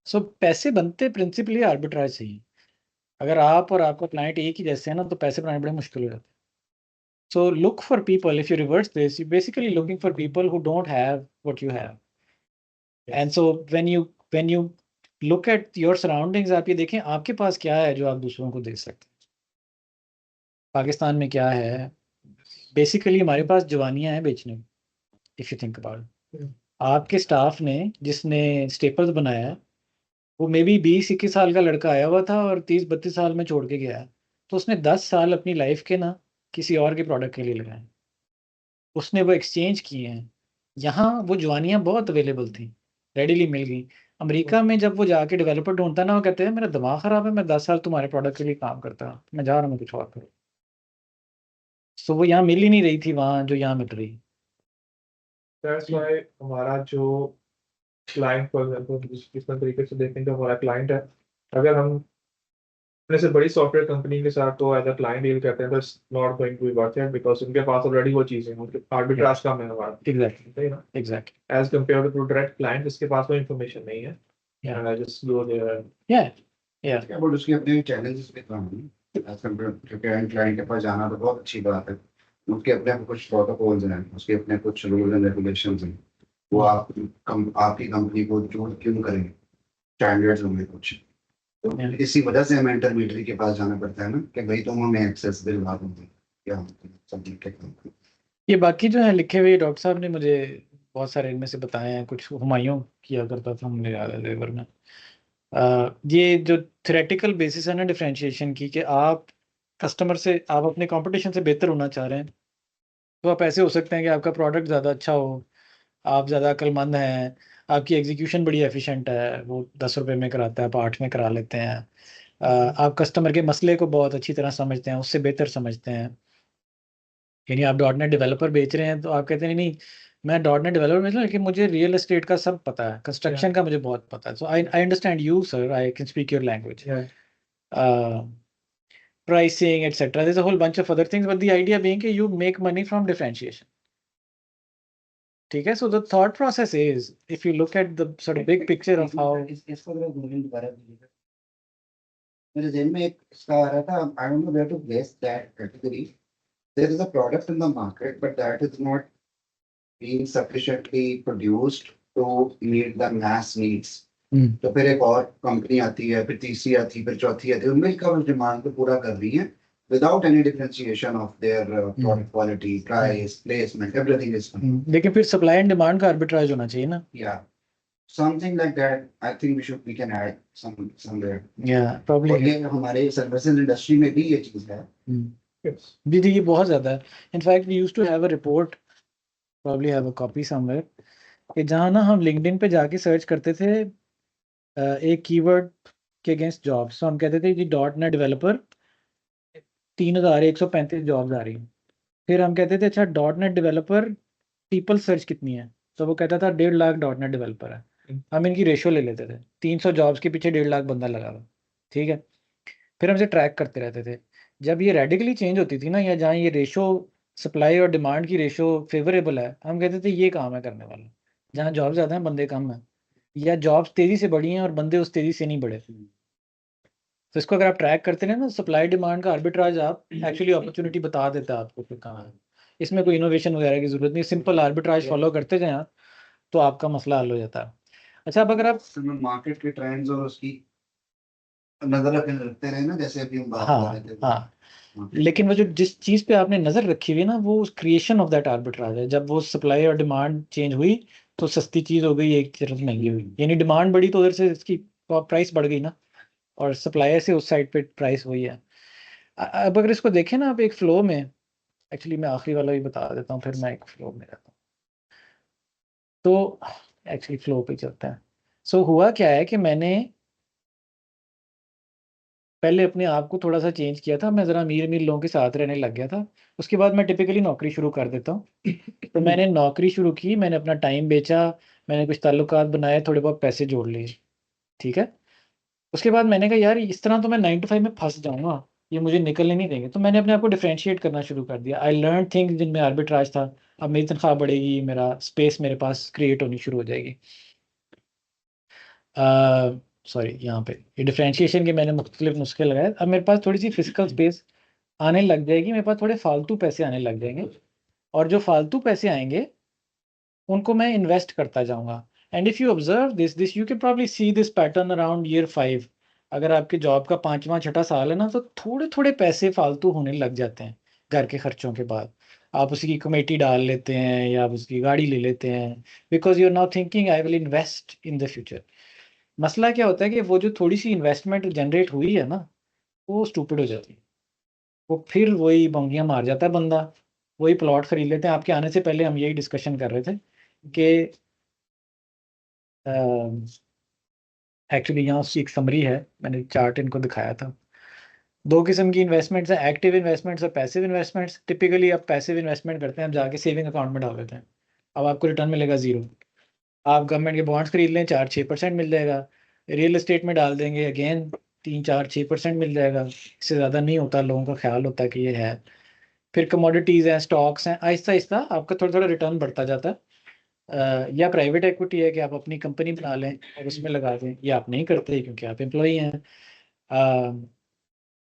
सो पैसे बनते प्रिंसिपली आर्बिट्राज से ही। अगर आप और आपका क्लाइंट एक ही जैसे हैं ना, तो पैसे बनाने बड़े मुश्किल हो जाते हैं। So look for people, if you reverse this, you're basically looking for people who don't have what you have. And so when you look at your surroundings, आप ये देखें आपके पास क्या है जो आप दूसरों को दे सकते हैं। पाकिस्तान में क्या है? बेसिकली हमारे पास जवानियाँ हैं बेचने में, इफ़ यू थिंक अबाउट। आपके स्टाफ ने जिसने स्टेपल्स बनाया है, वो मे बी 20-21 साल का लड़का आया हुआ था और 30-32 साल में छोड़ के गया है, तो उसने 10 साल अपनी लाइफ के ना किसी और के प्रोडक्ट के लिए लगाए, उसने वो एक्सचेंज किए हैं। यहाँ वो जवानियाँ बहुत अवेलेबल थी, रेडीली मिल गई। अमेरिका में जब वो जाके डेवलपर ढूंढता ना, वो कहते हैं मेरा दिमाग ख़राब है, मैं 10 साल तुम्हारे प्रोडक्ट के लिए काम करता हूँ, मैं जा रहा हूँ कुछ और करूँ। सो वो यहाँ मिल ही नहीं रही थी वहाँ जो यहाँ मिल रही। दैट्स व्हाई हमारा जो क्लाइंट, फॉर एग्जांपल किस तरीके से देखें जो हमारा क्लाइंट है, अगर हम अपने से बड़ी सॉफ्टवेयर कंपनी के साथ तो एज अ क्लाइंट डील करते हैं, तो it's not going to be worth it, because उनके पास ऑलरेडी वो चीज़ें हैं, उनके आर्बिट्राज कम है हमारा। एग्जैक्टली, सही ना? Exactly. As compare to direct client जिसके पास वो इन्फॉर्मेशन नहीं है, Yeah. And I just go there. या बट उसके अपने चैलेंजेस भी कम हैं एज कंपेयर टू क्लाइंट के पास जाना तो बहुत अच्छी बात है। उसके अपने कुछ प्रोटोकॉल्स हैं, उसके अपने कुछ रूल्स एंड रेगुलेशंस हैं, वो आपकी कंपनी को जो क्यों करेंगे, स्टैंडर्ड्स होंगे कुछ, तो इसी वजह से हमें इंटरमीडियरी के पास जाना पड़ता है ना, कि भाई तुम हमें एक्सेस दिलवा दोगे या सब ठीक है। ये बाकी जो है लिखे हुए, डॉक्टर साहब ने मुझे बहुत सारे इनमें से बताए हैं, कुछ हुमायूं किया करता था, मुझे याद है लेबर में। ये जो थ्योरेटिकल बेसिस है ना डिफरेंशिएशन की, कि आप कस्टमर से, आप अपने कंपटीशन से बेहतर होना चाह रहे हैं, तो आप ऐसे हो सकते हैं कि आपका प्रोडक्ट ज़्यादा अच्छा हो, आप ज़्यादा अक्लमंद हैं, आपकी एग्जीक्यूशन बड़ी एफिशिएंट है, वो 10 रुपये में कराता है आप 8 में करा लेते हैं, आप कस्टमर के मसले को बहुत अच्छी तरह समझते हैं, उससे बेहतर समझते हैं, यानी आप डॉट नेट डेवलपर बेच रहे हैं तो आप कहते हैं नहीं मैं डॉट नेट डेवलपर बेच रहा हूँ लेकिन मुझे रियल एस्टेट का सब पता है, कंस्ट्रक्शन का मुझे बहुत पता है, so I understand you sir, I can speak your language, pricing, etc. There's a whole bunch of other things, but the idea being that you make money from differentiation. Okay, so the thought process is, if you look at the sort of big picture of how इसको जरा movement दोबारा दीजिएगा। मेरे ज़हन में एक इसका आ रहा था, I don't know where to place that category. There is a product in the market, but that is not being sufficiently produced to meet the mass needs. तो फिर एक और कंपनी आती है, फिर तीसरी आती है, फिर चौथी आती है, मिलकर उस डिमांड को पूरा कर रही है without any differentiation of their product quality, price, placement, everything is लेकिन फिर सप्लाई एंड डिमांड का आर्बिट्राज होना चाहिए ना। yeah, something like that. I think we can add somewhere. Yeah, probably. और ये हमारे सर्विसेज इंडस्ट्री में भी ये चीज है। जी ये बहुत ज़्यादा है। In fact we used to have a report, probably have a copy somewhere, कि जहाँ ना हम लिंक्डइन पे जाके सर्च करते थे एक कीवर्ड के अगेंस्ट जॉब्स, तो हम कहते थे कि डॉट नेट डेवलपर 3135 जॉब्स आ रही हैं। फिर हम कहते थे अच्छा dot net developer people search कितनी है, तो वो कहता था 1.5 लाख डॉट नेट डेवलपर है। हम इनकी रेशियो ले लेते थे, 300 जॉब्स के पीछे 1.5 लाख बंदा लगा हुआ, ठीक है। फिर हमसे ट्रैक करते रहते थे। जब ये रेडिकली चेंज होती थी ना, या जहाँ ये रेशो सप्लाई और डिमांड की रेशो फेवरेबल है, हम कहते थे ये काम है करने वाला। जहाँ जॉब ज़्यादा हैं बंदे कम हैं, या जॉब्स तेज़ी से बढ़ी हैं और बंदे उस तेज़ी से नहीं बढ़े। तो इसको अगर आप ट्रैक करते हैं ना, सप्लाई डिमांड का आर्बिट्राज आप एक्चुअली अपॉर्चुनिटी बता देता है आपको फिर कहाँ है। इसमें कोई इनोवेशन वगैरह की जरूरत नहीं, सिंपल आर्बिट्राज फॉलो करते जाएं आप, तो आपका मसला हल हो जाता है। अच्छा अब अगर आप मार्केट के ट्रेंड्स और उसकी नजर रखते रहे ना, जैसे अभी हम बात कर हाँ रहे थे। हाँ, लेकिन वो जो जिस चीज़ पे आपने नज़र रखी हुई ना, वो उस क्रिएशन ऑफ दैट आर्बिट्राज है। जब वो सप्लाई और डिमांड चेंज हुई तो सस्ती चीज़ हो गई, एक तरफ महंगी हुई, यानी डिमांड बढ़ी तो उधर से इसकी प्राइस बढ़ गई ना, और सप्लायर से उस साइड पे प्राइस हुई है। अब अगर इसको देखें ना आप एक फ्लो में, एक्चुअली मैं आखिरी वाला भी बता देता हूँ, फिर मैं एक फ्लो में रहता हूँ। तो एक्चुअली फ्लो पे चलते हैं। सो हुआ क्या है कि मैंने पहले अपने आप को थोड़ा सा चेंज किया था, मैं ज़रा अमीर अमीर लोगों के साथ रहने लग गया था। उसके बाद मैं टिपिकली नौकरी शुरू कर देता हूँ। तो मैंने नौकरी शुरू की, मैंने अपना टाइम बेचा, मैंने कुछ ताल्लुकात बनाए, थोड़े बहुत पैसे जोड़ लिए, ठीक है। उसके बाद मैंने कहा यार इस तरह तो मैं 9 to 5 में फंस जाऊँगा, ये मुझे निकलने नहीं देंगे। तो मैंने अपने आप को डिफरेंशिएट करना शुरू कर दिया। आई लर्न थिंग्स जिनमें आर्बिट्राज था। अब मेरी तनख्वाह बढ़ेगी, मेरा स्पेस मेरे पास क्रिएट होनी शुरू हो जाएगी। सॉरी, यहाँ पे ये डिफरेंशिएशन के मैंने मुख्तलिफ नुस्खे लगाए। अब मेरे पास थोड़ी सी फिजिकल स्पेस आने लग जाएगी, मेरे पास थोड़े फालतू पैसे आने लग जाएंगे, और जो फालतू पैसे आएंगे उनको मैं इन्वेस्ट करता जाऊँगा। And if you observe this you can probably see this pattern around year 5। अगर आपके जॉब का 5वां 6ठा साल है ना, तो थोड़े थोड़े पैसे फालतू होने लग जाते हैं घर के खर्चों के बाद। आप उसकी कमेटी डाल लेते हैं या आप उसकी गाड़ी ले लेते हैं, because you are now thinking I will invest in the future. मसला क्या होता है कि वो जो थोड़ी सी इन्वेस्टमेंट जनरेट हुई है ना, वो स्टूपिड हो जाती है। वो फिर वही बंगियाँ मार जाता है बंदा, वही प्लॉट खरीद लेते हैं। आपके आने से पहले हम यही डिस्कशन कर रहे थे कि एक्चुअली यहाँ उसकी एक समरी है, मैंने चार्ट इनको दिखाया था। 2 किस्म की इन्वेस्टमेंट्स हैं, एक्टिव इन्वेस्टमेंट्स और पैसिव इन्वेस्टमेंट्स। टिपिकली आप पैसिव इन्वेस्टमेंट करते हैं, आप जाके सेविंग अकाउंट में डाल देते हैं, अब आपको रिटर्न मिलेगा 0। आप गवर्नमेंट के बॉन्ड्स खरीद लें, 4-6% मिल जाएगा। रियल एस्टेट में डाल देंगे, अगेन 3-4-6% मिल जाएगा, इससे ज़्यादा नहीं होता। लोगों का ख्याल होता है कि ये है। फिर कमोडिटीज़ हैं, स्टॉक्स हैं, आहिस्ता आहिस्ता आपका थोड़ा थोड़ा रिटर्न बढ़ता जाता है। या प्राइवेट इक्विटी है कि आप अपनी कंपनी बना लें और उसमें लगा दें, या आप नहीं करते क्योंकि आप एम्प्लॉई हैं।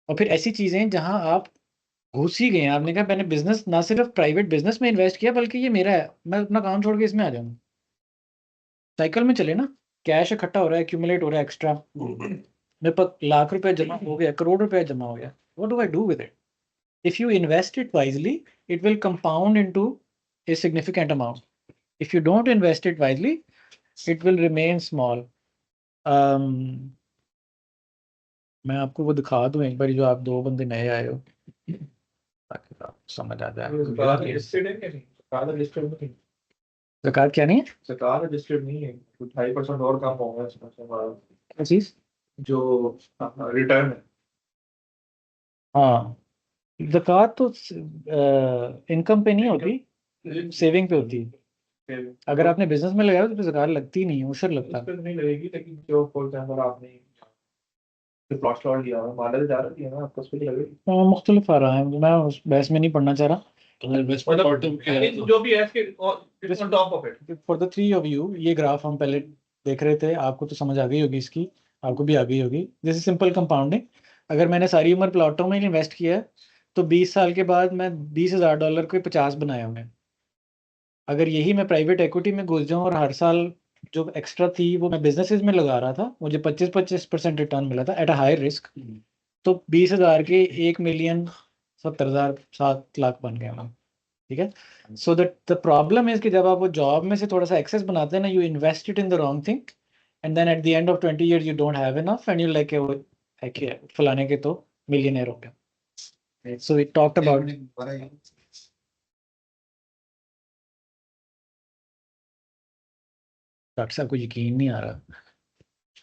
और फिर ऐसी चीज़ें जहां आप घुस ही गए हैं, आपने कहा मैंने बिजनेस, ना सिर्फ प्राइवेट बिजनेस में इन्वेस्ट किया बल्कि ये मेरा है, मैं अपना काम छोड़ के इसमें आ जाऊँगा। साइकिल में चले ना, कैश इकट्ठा हो रहा है, एक्यूमुलेट हो रहा है एक्स्ट्रा, मेरे पास लाख रुपए जमा हो गया, करोड़ रुपए जमा हो गया, what do I do with it? If you invest it wisely it will compound into a significant amount. If you don't invest it wisely, it will remain small. मैं आपको वो दिखा दूं एक बार, जो आप 2 बंदे नए आए हो, ताकि आप समझ आ जाए। सरकार रजिस्टर्ड है कि नहीं? सरकार रजिस्टर्ड नहीं है। ज़कात क्या नहीं है? सरकार रजिस्टर्ड नहीं है, तो 2.5% और कम होगा इसमें से हमारा क्या चीज़? जो रिटर्न है। हाँ, ज़कात तो इनकम पे नहीं होती, सेविंग पे होती है। अगर आपने बिजनेस में लगाया तो ज़कात लगती नहीं है, उशर लगता उस है। पे तो नहीं लगेगी, लेकिन जो फॉर एग्जांपल आपने प्लॉट स्लॉट लिया हुआ मॉडल जा रहा है ना, आपको उस पे लगेगी। मुख्तलिफ आ रहा है, मैं उस बहस में नहीं पढ़ना चाह रहा। इन्वेस्टमेंट शॉर्ट टर्म क्या है? जो भी है इसके on top of it. For the three of you, ये ग्राफ हम पहले देख रहे थे, आपको तो समझ आ गई होगी इसकी, आपको भी आ गई होगी। This is simple compounding. अगर मैंने सारी उम्र प्लॉटों में इन्वेस्ट किया है तो 20 साल के बाद मैं $20,000 को 50 बनाए होंगे। अगर यही मैं प्राइवेट इक्विटी में घुस जाऊँ और हर साल जो एक्स्ट्रा थी वो मैं बिजनेसेस में लगा रहा था, मुझे 25% रिटर्न मिला था एट अ हाई रिस्क, तो 20,000 के 1,000,000 70,000 7 लाख बन गए हम। ठीक है। सो द प्रॉब्लम इज कि जब आप वो जॉब में से थोड़ा सा एक्सेस बनाते हैं ना, you invest it in the wrong thing and then at the end of 20 years you don't have enough and you like वो है कि फलाने के तो मिलियनेयर हो गया। So we talked about doctor साहब को यकीन नहीं आ रहा।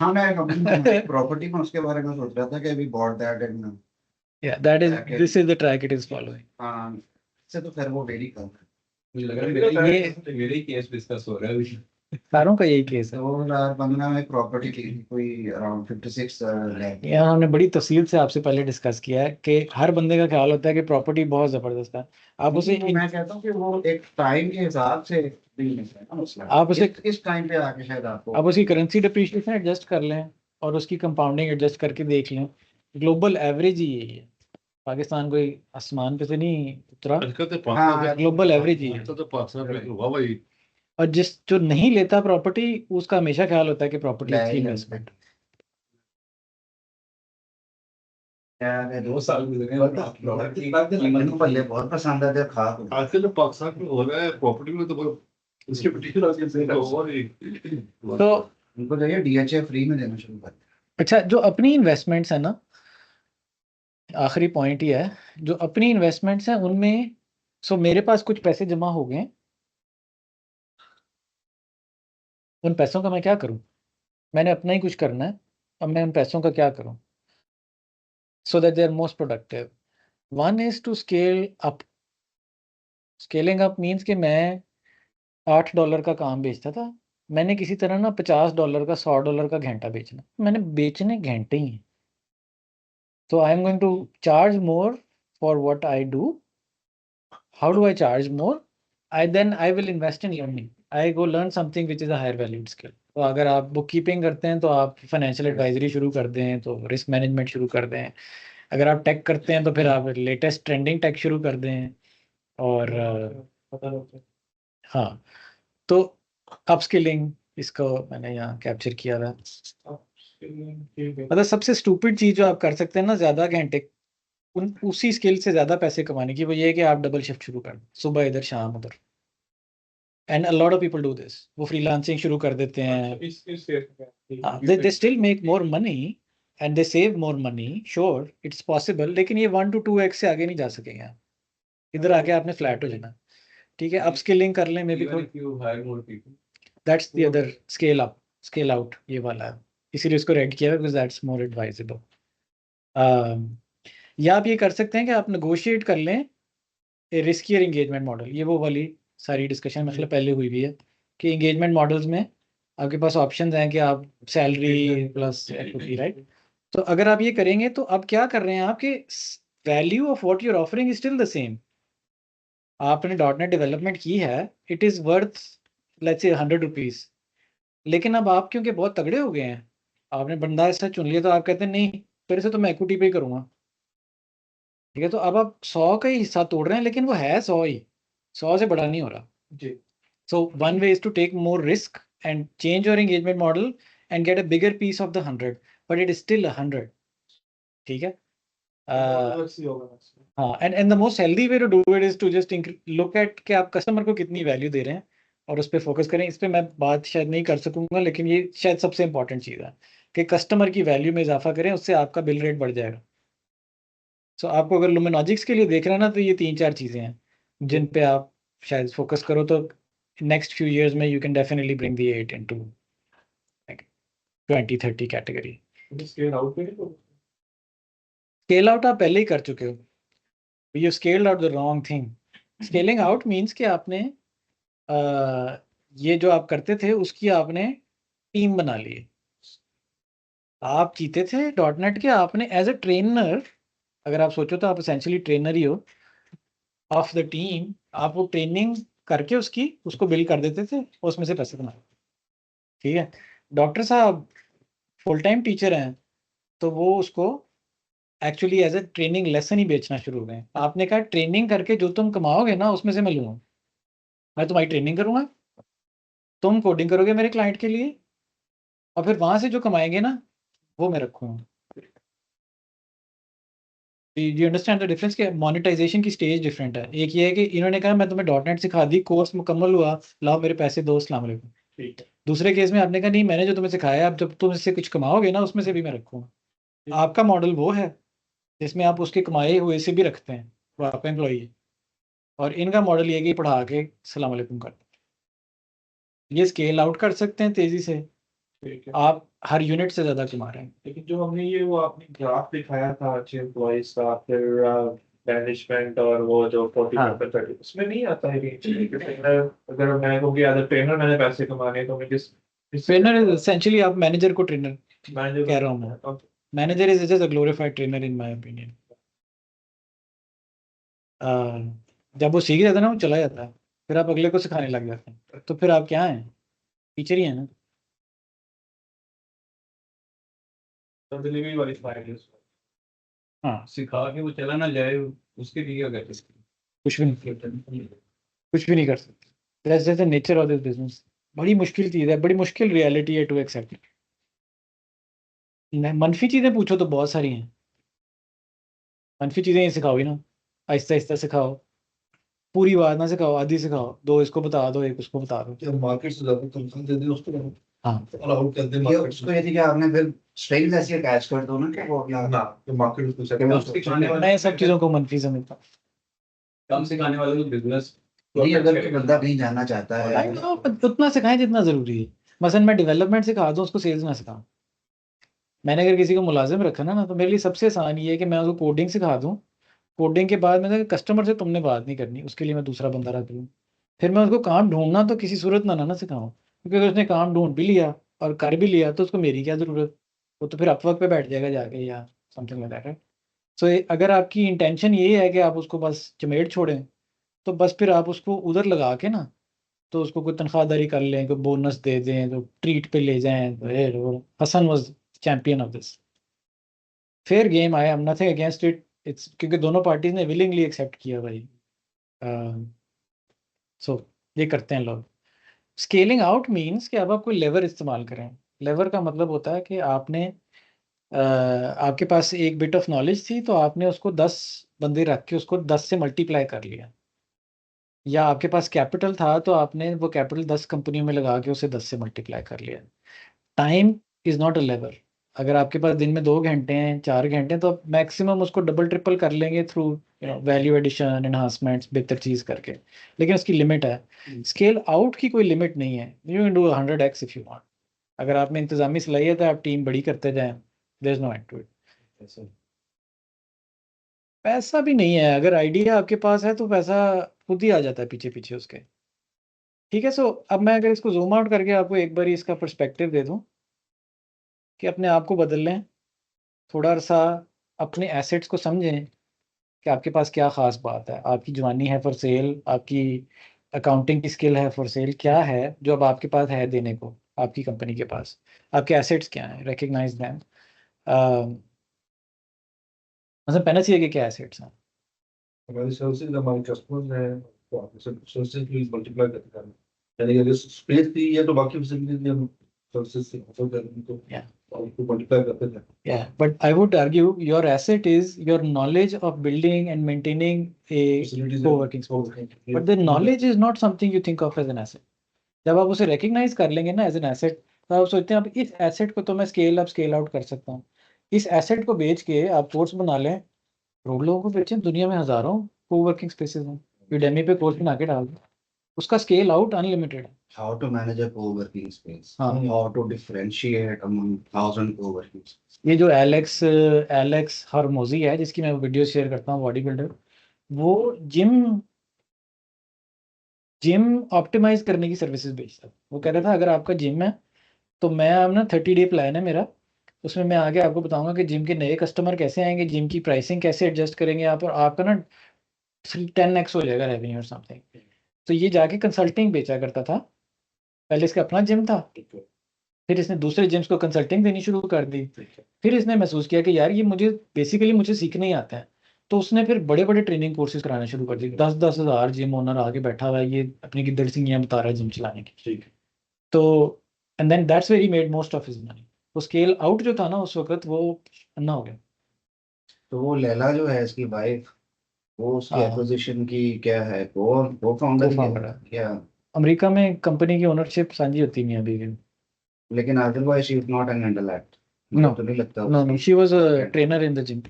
हाँ, मैं प्रॉपर्टी में उसके बारे में सोच रहा था कि अभी बॉट दैट एंड या that is this is the track it is following. हाँ, से तो फिर वो वेरी कम है। मुझे लग रहा है मेरे ही केस डिस्कस हो रहा है अभी। सारों का यही केस है। 2015 में प्रॉपर्टी की थी कोई अराउंड 56 लाख। यहाँ हमने बड़ी तफसील से आपसे पहले डिस्कस किया है कि हर बंदे का ख्याल होता है कि प्रॉपर्टी बहुत ज़बरदस्त है। आप उसे मैं कहता हूँ कि वो एक टाइम के हिसाब से बिजनेस है ना मसला। आप उसे इस टाइम पे आके शायद आपको आप उसकी करेंसी डिप्रिशिएशन एडजस्ट कर लें और उसकी कंपाउंडिंग एडजस्ट करके देख लें। ग्लोबल एवरेज ही यही है, पाकिस्तान कोई आसमान पे से नहीं उतरा, आजकल तो हाँ, ग्लोबल एवरेज ही है। आजकल तो पाकिस्तान में हुआ भाई। और जिस जो नहीं लेता प्रॉपर्टी, उसका हमेशा ख्याल होता है कि प्रॉपर्टी अच्छी इन्वेस्टमेंट। यार 2 साल गुजरे हैं प्रॉपर्टी कीमत पहले बहुत पसंद आते खा को। आजकल तो पाकिस्तान में हो रहा है प्रॉपर्टी में तो इसके पिटिशन आजकल से और तो उनको चाहिए डीएचए फ्री में देना शुरू कर। अच्छा, जो अपनी इन्वेस्टमेंट्स है ना, आखिरी पॉइंट ही है, जो अपनी इन्वेस्टमेंट्स हैं उनमें, सो मेरे पास कुछ पैसे जमा हो गए, उन पैसों का मैं क्या करूं? मैंने अपना ही कुछ करना है, अब मैं उन पैसों का क्या करूं so that they are most productive. One is to scale up. Scaling up means कि मैं $8 का काम बेचता था, मैंने किसी तरह ना $50 का $100 का घंटा बेचना, मैंने बेचने घंटे ही हैं, तो I am going to charge more for what I do. How do I charge more? I will invest in learning. I go learn something which is a higher valued skill. तो अगर आप बुक कीपिंग करते हैं तो आप financial advisory शुरू कर दें, तो रिस्क मैनेजमेंट शुरू कर दें। अगर आप टेक करते हैं तो फिर आप लेटेस्ट ट्रेंडिंग टेक शुरू कर दें। और हाँ, तो अपस्किलिंग, इसको मैंने यहाँ कैप्चर किया हुआ है। मतलब सबसे स्टूपिड चीज़ जो आप कर सकते हैं ना ज़्यादा घंटे उसी स्किल से ज़्यादा पैसे कमाने की, वो ये है कि आप डबल शिफ्ट शुरू कर दें, सुबह इधर शाम उधर। And a lot of people do this, वो फ्रीलांसिंग शुरू कर देते हैं, they still make more money and they save more money, sure it's possible, लेकिन ये 1 to 2x से आगे नहीं जा सकेंगे आप। इधर आके आपने फ्लैट हो जाना। ठीक है, अपस्किलिंग कर लें, may be that's the other scale up, scale out ये वाला है, इसीलिए उसको रेड किया है बिकॉज दैट्स मोर एडवाइजेबल। या आप ये कर सकते हैं कि आप नेगोशिएट कर लें रिस्कियर एंगेजमेंट मॉडल। ये वो वाली सारी डिस्कशन मतलब पहले हुई भी है कि एंगेजमेंट मॉडल्स में आपके पास ऑप्शंस हैं कि आप सैलरी प्लस इक्विटी, राइट। तो अगर आप ये करेंगे तो आप क्या कर रहे हैं, आपके value of what you are offering is still the same. आपने .NET डेवलपमेंट की है, it is worth let's say 100 rupees, लेकिन अब आप क्योंकि बहुत तगड़े हो गए हैं, आपने बंदा ऐसा चुन लिया, तो आप कहते हैं नहीं फिर से तो मैं इक्विटी पे करूँगा। ठीक है, तो अब आप 100 का ही हिस्सा तोड़ रहे हैं, लेकिन वो है 100 ही, 100 से बड़ा नहीं हो रहा जी। So one way is to take more risk and change your engagement model and get a bigger piece of the 100, but it is still 100. ठीक है, हाँ, and the most healthy way to do it is to just look at कि आप customer को कितनी value दे रहे हैं और उस पर फोकस करें। इस पर मैं बात शायद नहीं कर सकूंगा, लेकिन ये शायद सबसे इंपॉर्टेंट चीज़ है कि कस्टमर की वैल्यू में इजाफा करें, उससे आपका बिल रेट बढ़ जाएगा। सो आपको अगर लुमिनॉजिक्स के लिए देख रहे हैं ना, तो ये 3-4 चीज़ें हैं जिन पे आप शायद फोकस करो, तो नेक्स्ट फ्यू इयर्स में you can definitely bring the 8 into 20-30 category. Scale out आप पहले ही कर चुके हो। You scaled out the wrong thing. Scaling out means कि आपने ये जो आप करते थे उसकी आपने टीम बना ली। आप जीते थे .NET के, आपने एज अ ट्रेनर, अगर आप सोचो तो आप एसेंशियली ट्रेनर ही हो ऑफ द टीम। आप वो ट्रेनिंग करके उसको बिल्ड कर देते थे और उसमें से पैसे कमा। ठीक है, डॉक्टर साहब फुल टाइम टीचर हैं तो वो उसको actually as a training lesson ही बेचना शुरू हो गए। आपने कहा ट्रेनिंग करके जो तुम कमाओगे ना उसमें से मैं लूँगा, मैं तुम्हारी ट्रेनिंग करूँगा, तुम कोडिंग करोगे मेरे क्लाइंट के लिए, और फिर वहाँ से जो कमाएंगे ना वो मैं रखूँगा। यू अंडरस्टैंड द डिफरेंस के मोनेटाइजेशन की स्टेज डिफरेंट है। एक ये है कि इन्होंने कहा मैं तुम्हें .NET सिखा दी, कोर्स मुकम्मल हुआ, लाओ मेरे पैसे दो, अस्सलाम वालेकुम। दूसरे केस में आपने कहा नहीं, मैंने जो तुम्हें सिखाया, अब जब तुम इससे कुछ कमाओगे ना उसमें से भी मैं रखूँगा। आपका मॉडल वो है जिसमें आप उसके कमाए हुए से भी रखते हैं, वो आपका एम्प्लॉई है, और इनका मॉडल ये है कि पढ़ा के सलाम वालेकुम कर दें। ये स्केल आउट कर सकते हैं तेज़ी से, ठीक है। आप हर यूनिट से ज़्यादा कमा रहे हैं। लेकिन जो हमने ये वो आपने ग्राफ दिखाया था अच्छे एम्प्लॉइज का, फिर मैनेजमेंट और वो जो 40 हाँ। 30 उसमें नहीं आता है कि ट्रेनर, अगर मैं कहूँ कि एज अ ट्रेनर मैंने पैसे कमाने हैं, तो मैं किस ट्रेनर इज एसेंशियली, आप मैनेजर को ट्रेनर मैनेजर कह रहा हूँ मैं। Manager is just a glorified trainer in my opinion. जब वो सीख जाता है ना वो चला जाता है, फिर आप अगले को सिखाने लग जाते हैं, तो फिर आप क्या हैं, टीचर ही हैं ना। डिलीवरी वाली फाइल है उसमें। हाँ, सिखा के वो चला ना जाए, उसके लिए क्या कर सकते हैं? कुछ भी नहीं, कुछ भी नहीं कर सकते। That's just the nature of this business. बड़ी मुश्किल चीज़ है, बड़ी मुश्किल रियलिटी है टू एक्सेप्ट। मनफी चीज़ें पूछो तो बहुत सारी हैं, मनफी चीज़ें ही सिखाओ ही ना, आहिस्ता आहिस्ता सिखाओ, पूरी बात ना सिखाओ, आधी सिखाओ, दो इसको बता दो, एक उसको बता दो। क्या मार्केट से ज्यादा तनख्वाह दे दे उसको, हाँ, अलाउड कर दे ये मार्केट उसको यदि कि आपने फिर स्ट्रिंग्स ऐसी अटैच कर दो ना कि वो अपना ना, तो मार्केट उसको कि मैं उसके खाने वाले मैं सब चीज़ों को मनफी समझता हूँ। कम सिखाने वाले को बिजनेस नहीं, अगर कोई बंदा कहीं जाना चाहता है I know, but उतना सिखाएं जितना ज़रूरी है। मसलन मैं डेवलपमेंट सिखा दूँ, उसको सेल्स ना सिखाऊं। मैंने अगर किसी को मुलाजिम रखा ना तो मेरे लिए सबसे आसान ये है कि मैं उसको कोडिंग सिखा दूँ, कोडिंग के बाद मैंने कस्टमर से तुमने बात नहीं करनी, उसके लिए मैं दूसरा बंदा रख लूँ। फिर मैं उसको काम ढूंढना तो किसी सूरत ना सिखाऊं, क्योंकि अगर उसने काम ढूंढ भी लिया और कर भी लिया तो उसको मेरी क्या ज़रूरत, वो तो फिर अपवर्क पे बैठ जाएगा जाके या समथिंग लाइक दैट। सो अगर आपकी इंटेंशन यही है कि आप उसको बस चमेड़ छोड़ें, तो बस फिर आप उसको उधर लगा के ना, तो उसको कोई तनख्वाहदारी कर लें, कोई बोनस दे दें, तो ट्रीट पे ले जाएं, तो Hasan was champion of this. Fair game, I am nothing against it, it's क्योंकि दोनों पार्टीज ने विलिंगली एक्सेप्ट किया भाई। सो ये करते हैं लोग। स्केलिंग आउट मीन्स कि अब आप कोई लेवर इस्तेमाल करें। लेवर का मतलब होता है कि आपने आपके पास एक बिट ऑफ नॉलेज थी, तो आपने उसको 10 बंदे रख के उसको 10 से मल्टीप्लाई कर लिया, या आपके पास कैपिटल था तो आपने वो कैपिटल 10 कंपनियों में लगा के उसे 10 से मल्टीप्लाई कर लिया। टाइम इज़ नॉट अ लेवर। अगर आपके पास दिन में 2 घंटे हैं, 4 घंटे हैं, तो आप मैक्सिमम उसको डबल ट्रिपल कर लेंगे थ्रू वैल्यू एडिशन, एनहांसमेंट्स, बेहतर चीज़ करके, लेकिन उसकी लिमिट है। स्केल आउट की कोई लिमिट नहीं है, you can do 100x if you want. अगर आप में इंतज़ामी सलाहियत है, आप टीम बड़ी करते जाएं, there is no end to it. पैसा भी नहीं है, अगर आइडिया आपके पास है तो पैसा खुद ही आ जाता है पीछे पीछे उसके। ठीक है, सो अब मैं अगर इसको जूम आउट करके आपको एक बार इसका पर्सपेक्टिव दे दूं कि अपने आप को बदल लें, थोड़ा सा अपने एसेट्स को समझें कि आपके पास क्या ख़ास बात है, आपकी जवानी है फॉर सेल, आपकी अकाउंटिंग की स्किल है फॉर सेल, क्या है जो अब आपके पास है देने को आपकी कंपनी के पास, आपके एसेट्स क्या हैं, रिकग्नाइज दैम। मतलब पहना चाहिए कि क्या एसेट्स हैं। हमारी सर्विसेज हमारे कस्टमर्स हैं, तो आप सर्विसेज प्लीज मल्टीप्लाई करते हैं। यानी अगर स्पेस दी है तो बाकी फैसिलिटीज हम सर्विसेज से ऑफर कर रहे हैं, तो Yeah. आपको मल्टीप्लाई करते हैं। Yeah, but I would argue your asset is your knowledge of building and maintaining a Facilities co-working space. But the knowledge is not something you think of as an asset. जब आप उसे recognize कर लेंगे ना as an asset, तो आप सोचते हैं अब इस asset को तो मैं scale up scale out कर सकता हूँ। इस asset को बेच के आप कोर्स बना लें, करोड़ लोगों को बेचें, दुनिया में हज़ारों co-working spaces हैं, Udemy पे कोर्स बना के डाल दें, उसका scale out unlimited है। how to manage a co-working space, हाँ। how to differentiate among 1000 co-working spaces. ये जो एलेक्स हरमोजी है जिसकी मैं वीडियो शेयर करता हूँ, बॉडी बिल्डर, वो जिम ऑप्टिमाइज करने की सर्विसेज बेचता है। वो कह रहा था अगर आपका जिम है तो मैं अब ना 30-डे प्लान है मेरा, उसमें मैं आगे आपको बताऊंगा कि जिम के नए कस्टमर कैसे आएंगे, जिम की प्राइसिंग कैसे एडजस्ट करेंगे आप, और आपका ना 10x हो जाएगा रेवेन्यू और समथिंग। तो ये जाके कंसल्टिंग बेचा करता था, पहले इसका अपना जिम था, फिर इसने दूसरे जिम्स को कंसल्टिंग देनी शुरू कर दी। फिर इसने महसूस किया कि यार ये मुझे सीखने ही आता है, तो उसने फिर बड़े बड़े ट्रेनिंग कोर्सेज कराने शुरू कर दिए। 10-10 हज़ार जिम ओनर आके बैठा हुआ है, ये अपनी गिद्दड़ सिंगियां बता रहा है जिम चलाने की। तो and then that's where he made most of his money. वो स्केल आउट जो था ना उस वक्त, वो अन्ना हो गया। तो वो लैला जो है इसकी वाइफ, वो उसकी हाँ, एक्विजिशन की क्या है, वो फाउंडर ही co-founder है है। क्या? अमेरिका में कंपनी की ओनरशिप साझी होती है मियां बीवी में। लेकिन otherwise she is not an intellect, no मुझे तो नहीं लगता नो नो, उसकी। She was a trainer in the gym.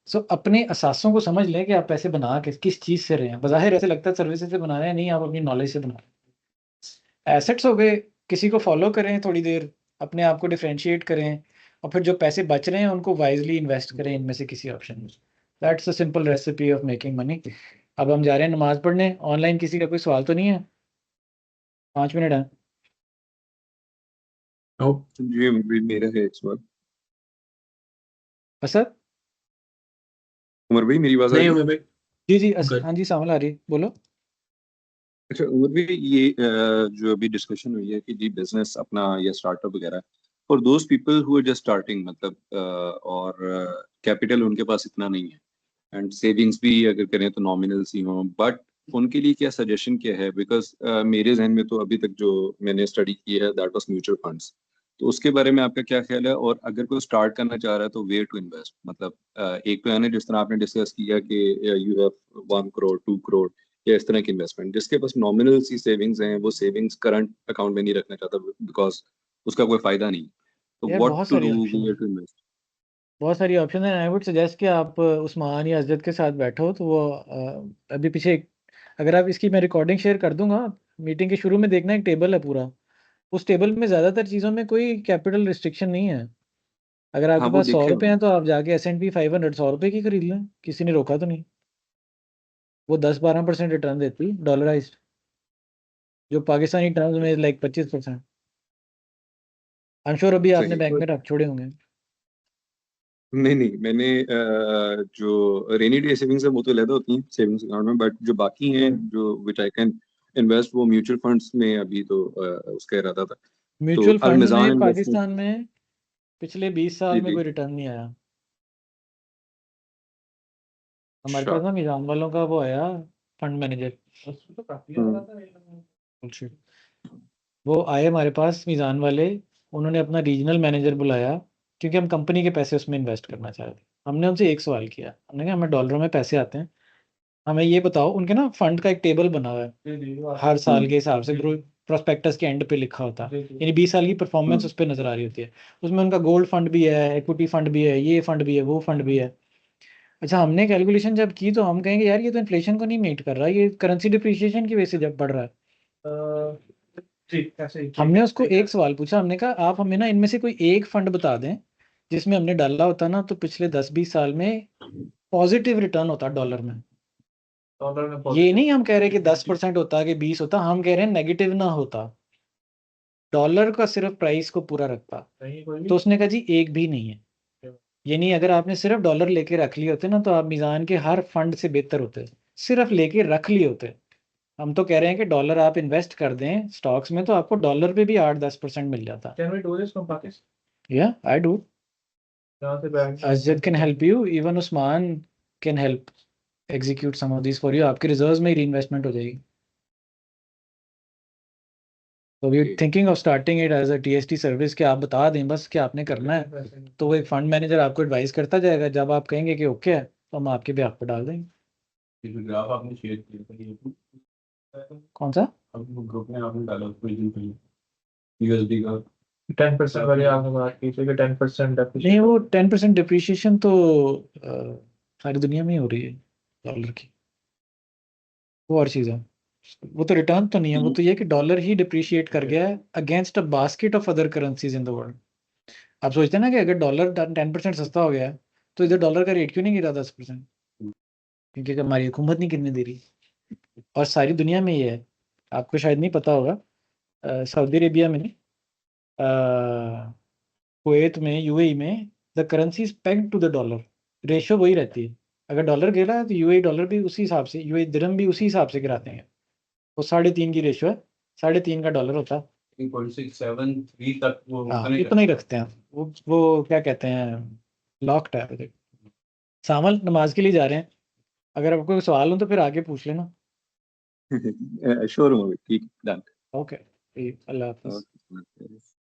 So अपने असासों को समझ लें कि आप पैसे बना किस चीज़ से रहे हैं। बज़ाहिर ऐसे लगता है सर्विसेज से बना रहे हैं, नहीं, आप अपनी नॉलेज से बना रहे हैं। एसेट्स हो गए, किसी को फॉलो करें थोड़ी देर, अपने आप को डिफ्रेंशिएट करें, और फिर जो पैसे बच रहे हैं उनको वाइजली इन्वेस्ट करें इनमें से किसी ऑप्शन में। That's a simple recipe of making money. अब हम जा रहे हैं नमाज पढ़ने। ऑनलाइन किसी का कोई सवाल तो नहीं है? 5 मिनट है। जी मेरा है इस बार। असद? उमर भाई मेरी आवाज आ रही नहीं है? उमर भाई, जी जी, good. हाँ जी, सामल आ रही, बोलो। अच्छा उमर भाई, ये जो अभी डिस्कशन हुई है कि जी बिजनेस अपना या स्टार्टअप वगैरह, for those people who are just starting, मतलब और कैपिटल उनके पास इतना नहीं है, एंड सेविंग्स भी अगर करें तो नॉमिनल सी हो, बट उनके लिए क्या सजेशन क्या है? बिकॉज मेरे जहन में तो अभी तक जो मैंने स्टडी की है दैट वाज म्यूचुअल फंड्स। तो उसके बारे में आपका क्या ख्याल है? और अगर कोई स्टार्ट करना चाह रहा है तो वेयर टू इन्वेस्ट, मतलब एक तो है ना जिस तरह आपने डिस्कस किया कि यू हैव 1 करोड़ 2 करोड़ या इस तरह की इन्वेस्टमेंट, जिसके पास नॉमिनल सी सेविंग्स हैं, वो सेविंग्स करंट अकाउंट में नहीं रखना चाहता बिकॉज उसका कोई फायदा नहीं। तो यार व्हाट बहुत टू सारी डू, ऑप्शन वेयर है, टू इन्वेस्ट? बहुत सारी ऑप्शन है। आई वुड सजेस्ट कि आप उस्मान या अजद के साथ बैठो, तो वो अभी पीछे अगर आप इसकी मैं रिकॉर्डिंग शेयर कर दूंगा, मीटिंग के शुरू में देखना, एक टेबल है पूरा। उस टेबल में ज़्यादातर चीज़ों में कोई कैपिटल रिस्ट्रिक्शन नहीं है। अगर हाँ आपके वो पास 100 देखे रुपये हैं तो आप जाके S&P 500 100 रुपये की खरीद लें, किसी ने रोका तो नहीं। वो 10-12% रिटर्न देती, डॉलराइज्ड, जो पाकिस्तानी टर्म्स में लाइक 25%। आई एम श्योर अभी आपने सही। बैंक में रख छोड़े होंगे। नहीं नहीं, मैंने जो रेनी डे सेविंग्स है वो तो अलग होती हैं सेविंग्स अकाउंट में, बट जो बाकी हैं जो विच आई कैन इन्वेस्ट, वो म्यूचुअल फंड्स में अभी तो उसका इरादा था। तो म्यूचुअल फंड्स अलमिजान में इन्वेस्टमेंट। पाकिस्तान में पिछले 20 साल जी में जी। कोई रिटर्न नहीं आया। हमारे अच्छा। पास ना मिजान वालों का वो आया, फंड मैनेजर। तो काफी हम्म। Bullshit। वो आए हमारे पास मिजान वाले, उन्होंने अपना रीजनल मैनेजर बुलाया, क्योंकि हम कंपनी के पैसे उसमें इन्वेस्ट करना चाह रहे थे। हमने उनसे एक सवाल किया, हमने कहा हमें डॉलरों में पैसे आते हैं, हमें ये बताओ। उनके ना फंड का एक टेबल बना हुआ है हर साल हम्म। के हिसाब से, प्रोस्पेक्टस के एंड पे लिखा होता है, यानी 20 साल की परफॉर्मेंस हम्म। उस पर नजर आ रही होती है। उसमें उनका गोल्ड फंड भी है, इक्विटी फंड भी है, ये फंड भी है, वो फंड भी है। अच्छा, हमने कैलकुलेशन जब की तो हम कहेंगे यार ये तो इन्फ्लेशन को नहीं मीट कर रहा, ये करेंसी डिप्रिसिएशन की वजह से जब बढ़ रहा है। हमने उसको एक सवाल पूछा, हमने कहा आप हमें ना इनमें से कोई एक फंड बता दें जिसमें हमने डाला होता ना तो पिछले 10-20 साल में पॉजिटिव रिटर्न होता डॉलर में। डॉलर में ये positive। नहीं हम कह रहे कि 10% होता कि 20 होता, हम कह रहे हैं नेगेटिव ना होता, डॉलर का सिर्फ प्राइस को पूरा रखता। नहीं कोई भी। तो उसने कहा जी एक भी नहीं है। यानी अगर आपने सिर्फ डॉलर लेके रख लिए होते ना तो आप मीज़ान के हर फंड से बेहतर होते, सिर्फ लेके रख लिए होते। हम तो कह रहे हैं कि डॉलर आप इन्वेस्ट कर दें स्टॉक्स में तो आपको डॉलर पे भी 8-10% मिल जाता। Can we do this from Pakistan? या आई डू। यहाँ से bank Asjad can help you, even Usman can help execute some of these for you। आपके रिजर्व्स में ही रीइन्वेस्टमेंट हो जाएगी। तो we Okay. Thinking of starting it as a TST service, कि आप बता दें बस कि आपने करना है, तो वो एक फंड मैनेजर आपको एडवाइस करता जाएगा। जब आप कहेंगे कि ओके है तो हम आपके पे आपको डाल देंगे। ये जो ग्राफ आपने शेयर किया था ये कौन सा? अब ग्रुप में आपने डाला उसको यूएसडी का 10% वाली आपने बात की थी कि 10% नहीं, वो 10% डिप्रिशिएशन तो सारी दुनिया में ही हो रही है डॉलर की, वो और चीज़ है। वो तो रिटर्न तो नहीं है, वो तो ये कि डॉलर ही डिप्रिशिएट कर गया है against a basket of other currencies in the world. आप सोचते हैं ना कि अगर डॉलर 10% सस्ता हो गया है तो इधर डॉलर का रेट क्यों नहीं गिरा 10%? क्योंकि हमारी हुकूमत नहीं गिरने दे रही, और सारी दुनिया में ये है। आपको शायद नहीं पता होगा, सऊदी अरेबिया में, कुवैत में, यूएई में the currency is pegged to the dollar, ratio वही रहती है। अगर डॉलर गिरा है तो यूएई डॉलर भी उसी हिसाब से, यूएई दिरहम भी उसी हिसाब से गिराते हैं। वो 3.5 की रेशो है, 3.5 का डॉलर होता है। 3.673 तक वो हाँ, उतने इतना ही रखते हैं वो क्या कहते हैं, लॉक्ड है। सामल नमाज के लिए जा रहे हैं, अगर आपको कोई सवाल हो तो फिर आगे पूछ लेना। श्योर हूँ, ठीक, डन। ओके, अल्लाह हाफिज़। ओके।